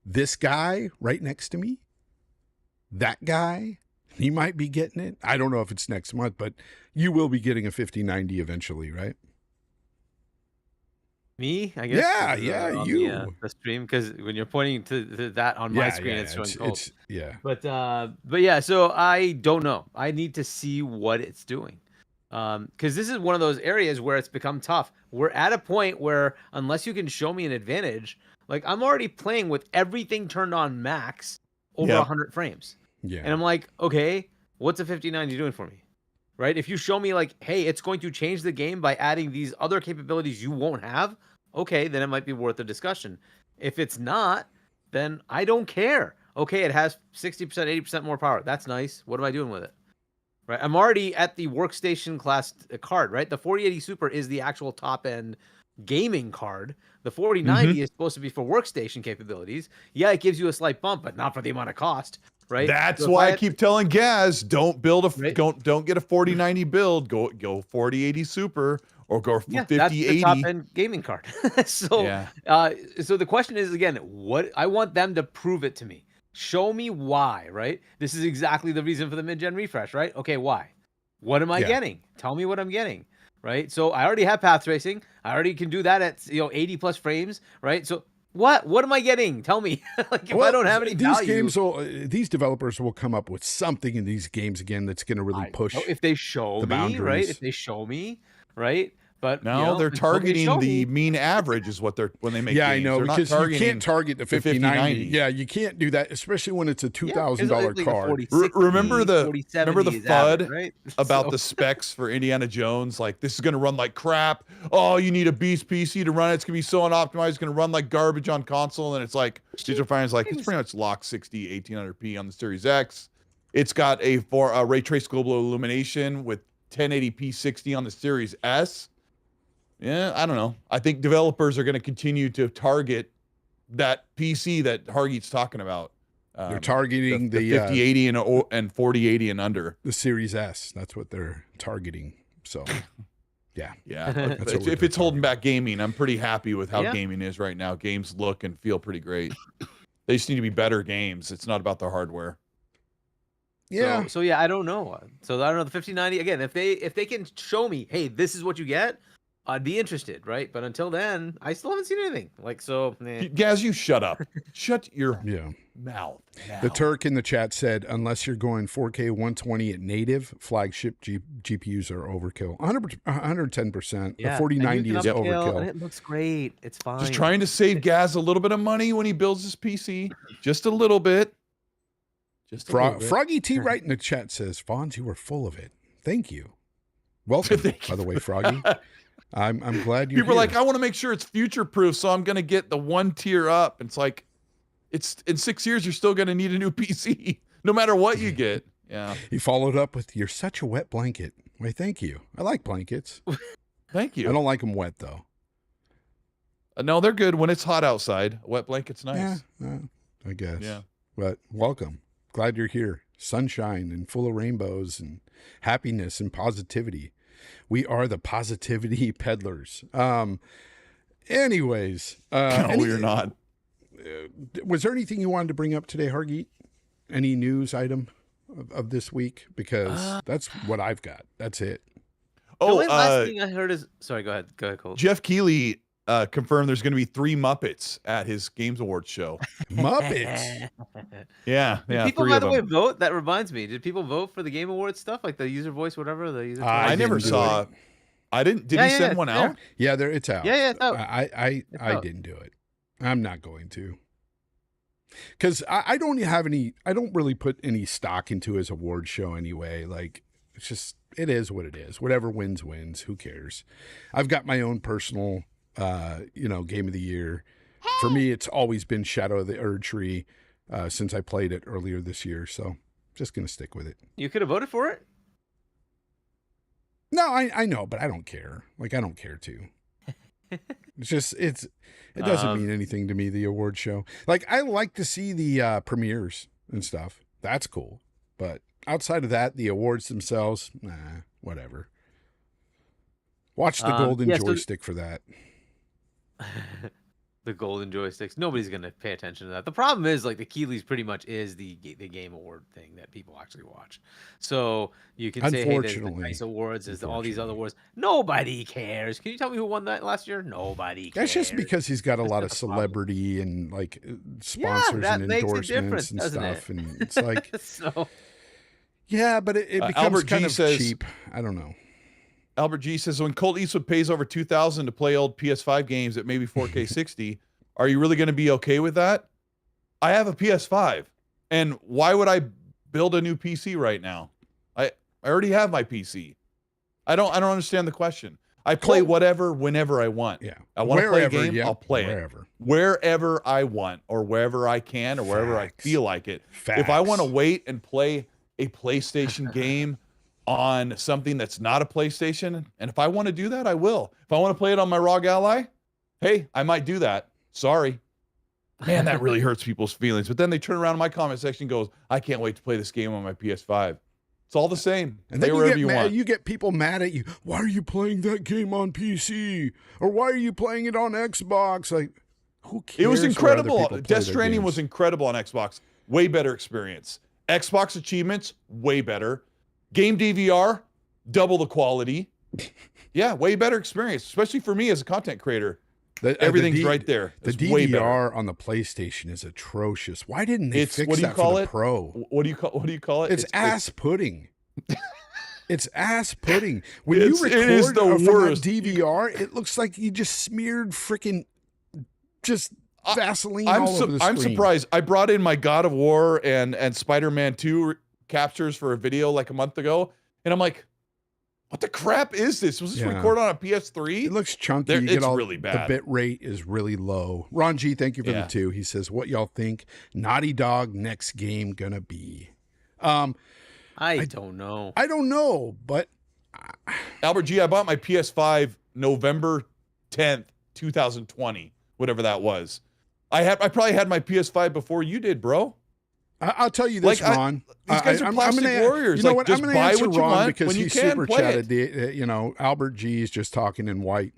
this guy right next to me, that guy, he might be getting it. I don't know if it's next month, but you will be getting a 5090 eventually, right? Me, I guess. Yeah, you. The stream, because when you're pointing to that on my screen, it's showing gold. But yeah. So I don't know. I need to see what it's doing, because this is one of those areas where it's become tough. We're at a point where unless you can show me an advantage, like I'm already playing with everything turned on max over 100 frames. Yeah. And I'm like, okay, what's a 5090 doing for me? Right? If you show me like, hey, it's going to change the game by adding these other capabilities you won't have, okay, then it might be worth a discussion. If it's not, then I don't care. Okay, it has 60%, 80% more power. That's nice. What am I doing with it? Right? I'm already at the workstation class card, right? The 4080 Super is the actual top end gaming card. The 4090 is supposed to be for workstation capabilities. Yeah, it gives you a slight bump, but not for the amount of cost. Right. That's why I keep telling Gaz, don't build don't get a 4090 build. Go 4080 Super or go 5080. That's the top end gaming card. So the question is again, what I want them to prove it to me. Show me why, right? This is exactly the reason for the mid-gen refresh, right? Okay, why? What am I getting? Tell me what I'm getting. Right. So I already have path tracing. I already can do that at 80 plus frames, right? So what am I getting? Tell me. Like if I don't have any value, these developers will come up with something in these games again that's going to really push. If they show me, right? If they show me, right? But no, they're targeting the mean average is what they're when they make. Yeah, games. I know, they're because you can't target the 5090. Yeah, you can't do that, especially when it's a $2,000 card. Remember the FUD right? about the specs for Indiana Jones? Like, this is going to run like crap. Oh, you need a beast PC to run it. It's going to be so unoptimized. It's going to run like garbage on console. And it's like, Digital Foundry's like, it's pretty much locked 60, 1800p on the Series X. It's got a ray trace global illumination with 1080p 60 on the Series S. Yeah, I don't know. I think developers are going to continue to target that PC that Hargeet's talking about. They're targeting the 5080 and 4080 and under. The Series S. That's what they're targeting. So, yeah. If it's holding back gaming, I'm pretty happy with how gaming is right now. Games look and feel pretty great. They just need to be better games. It's not about the hardware. Yeah. So I don't know. So I don't know. The 5090 again. If they can show me, hey, this is what you get, I'd be interested, right? But until then, I still haven't seen anything. Like, so, Gaz, you shut up. Shut your mouth. Now. The Turk in the chat said, unless you're going 4K 120 at native, flagship GPUs are overkill. 110%. The 4090 is overkill. And it looks great. It's fine. Just trying to save Gaz a little bit of money when he builds his PC. Just a little bit. Froggy T right in the chat says, Fonz, you were full of it. Thank you. Welcome, by the way, Froggy. I'm glad you're People are like, I want to make sure it's future proof, so I'm going to get the one tier up. It's like, it's in 6 years, you're still going to need a new PC, no matter what you get. Yeah. He followed up with, "You're such a wet blanket." Why, thank you. I like blankets. Thank you. I don't like them wet, though. No, they're good when it's hot outside. A wet blanket's nice. Yeah, I guess. Yeah. But welcome. Glad you're here. Sunshine and full of rainbows and happiness and positivity. We are the positivity peddlers. Anyways. No, we're not. Was there anything you wanted to bring up today, Hargeet? Any news item of this week? Because that's what I've got. That's it. The Oh, only last thing I heard is sorry. Go ahead, Cole. Jeff Keighley confirmed there's going to be 3 Muppets at his Games Awards show. Muppets. Yeah, Did people, 3 by of the them. way, vote? That reminds me. Did people vote for the Game Awards stuff, like the user voice, whatever the user? I never didn't do saw. it. I didn't. Did he send one out? Yeah, it's out. Yeah, it's out. I out. didn't do it. I'm not going to. Because I don't have any, I don't really put any stock into his award show anyway. Like, it's just, it is what it is. Whatever wins, wins. Who cares? I've got my own personal, game of the year. For me, it's always been Shadow of the Erd Tree since I played it earlier this year. So just going to stick with it. You could have voted for it. No, I know, but I don't care. Like, I don't care to. It's just, it doesn't mean anything to me, the award show. Like, I like to see the premieres and stuff. That's cool. But outside of that, the awards themselves, nah, whatever. Watch the golden joystick for that. The golden joysticks. Nobody's gonna pay attention to that. The problem is, like, the Keighley's pretty much is the Game Award thing that people actually watch. So you can say, hey, there's the nice awards, there's all these other awards. Nobody cares. Can you tell me who won that last year? Nobody cares. That's just because he's got a lot of celebrity and like sponsors and endorsements and stuff. And it's like, so yeah, but it becomes Albert kind G of says, cheap. I don't know. Albert G says, when Colt Eastwood pays over $2,000 to play old PS5 games at maybe 4K 60, are you really going to be okay with that? I have a PS5, and why would I build a new PC right now? I already have my PC. I don't understand the question. I play whatever, whenever I want. Yeah, I want to play a game, yeah, I'll play it wherever I want, or wherever I can, or wherever I feel like it. If I want to wait and play a PlayStation game on something that's not a PlayStation, and if I want to do that, I will. If I want to play it on my ROG Ally, hey, I might do that. Sorry. Man, that really hurts people's feelings. But then they turn around in my comment section and goes, I can't wait to play this game on my PS5. It's all the same. And play then wherever you want. You get people mad at you. Why are you playing that game on PC? Or why are you playing it on Xbox? Like, who cares? It was incredible. Death Stranding was incredible on Xbox. Way better experience. Xbox achievements, way better. Game DVR, double the quality. Yeah, way better experience, especially for me as a content creator. Everything's right there. The DVR on the PlayStation is atrocious. Why didn't they fix that for the Pro? What do you call it? It's ass pudding. It's ass pudding. When it you record is the from worst. a DVR, it looks like you just smeared freaking just Vaseline all over the screen. I'm surprised. I brought in my God of War and Spider-Man 2 captures for a video like a month ago, and I'm like, what the crap is this? Was this recorded on a PS3? It looks chunky. It's really bad. The bit rate is really low. Ron G, thank you for the 2. He says, what y'all think Naughty Dog next game gonna be? I don't know. I don't know, but Albert G, I bought my PS5 November 10th, 2020, whatever that was. I probably had my PS5 before you did, bro. I'll tell you this, Ron. These guys are plastic warriors. You know what? Just I'm going to buy answer what you Ron want because when he you can. super chatted. Albert G is just talking in white.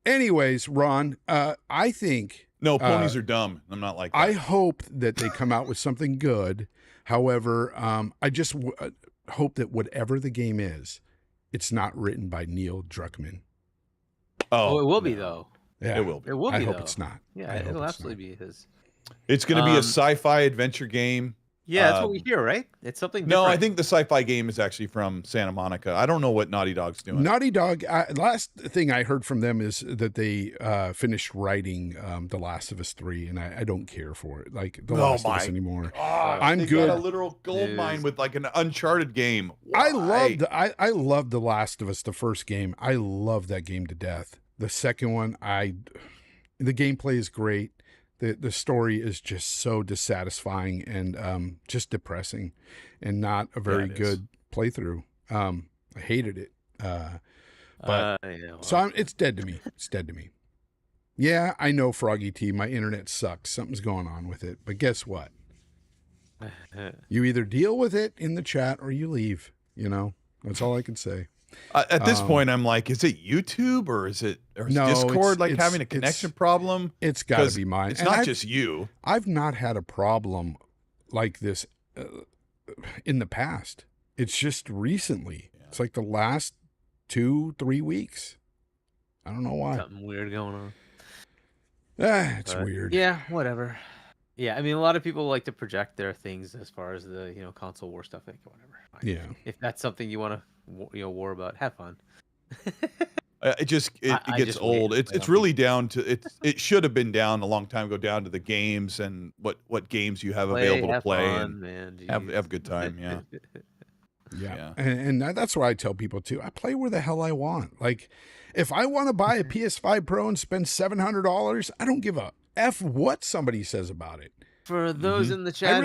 Anyways, Ron, I think no ponies are dumb. I'm not like that. I hope that they come out with something good. However, I just hope that whatever the game is, it's not written by Neil Druckmann. Oh, it will be though. Yeah, it will be. It will be. I hope it's not. Yeah, it'll absolutely be his. It's going to be a sci-fi adventure game. Yeah, that's what we hear, right? It's something different. No, I think the sci-fi game is actually from Santa Monica. I don't know what Naughty Dog's doing. Naughty Dog, last thing I heard from them is that they finished writing The Last of Us 3, and I don't care for it. Like, The Last of Us anymore. I'm good. Got a literal gold mine with like an Uncharted game. Why? I loved The Last of Us, the first game. I love that game to death. The second one, the gameplay is great. The story is just so dissatisfying and just depressing, and not a very good playthrough. I hated it. It's dead to me. It's dead to me. Yeah, I know, Froggy T. My internet sucks. Something's going on with it. But guess what? You either deal with it in the chat or you leave. You know, that's all I can say. At this point, I'm like, is it YouTube or is Discord having a connection problem? It's got to be mine. It's not just you. I've not had a problem like this in the past. It's just recently. Yeah. It's like the last 2-3 weeks. I don't know why. Something weird going on. It's weird. Yeah, whatever. Yeah, I mean, a lot of people like to project their things as far as the console war stuff. Like, whatever. Yeah. If that's something you want to war about, have fun. It gets old. It's really down to it should have been down a long time ago, down to the games and what games you have available to play and have a good time. Yeah. And that's why I tell people too. I play where the hell I want. Like, if I want to buy a PS5 Pro and spend $700, I don't give a F what somebody says about it. For those in the chat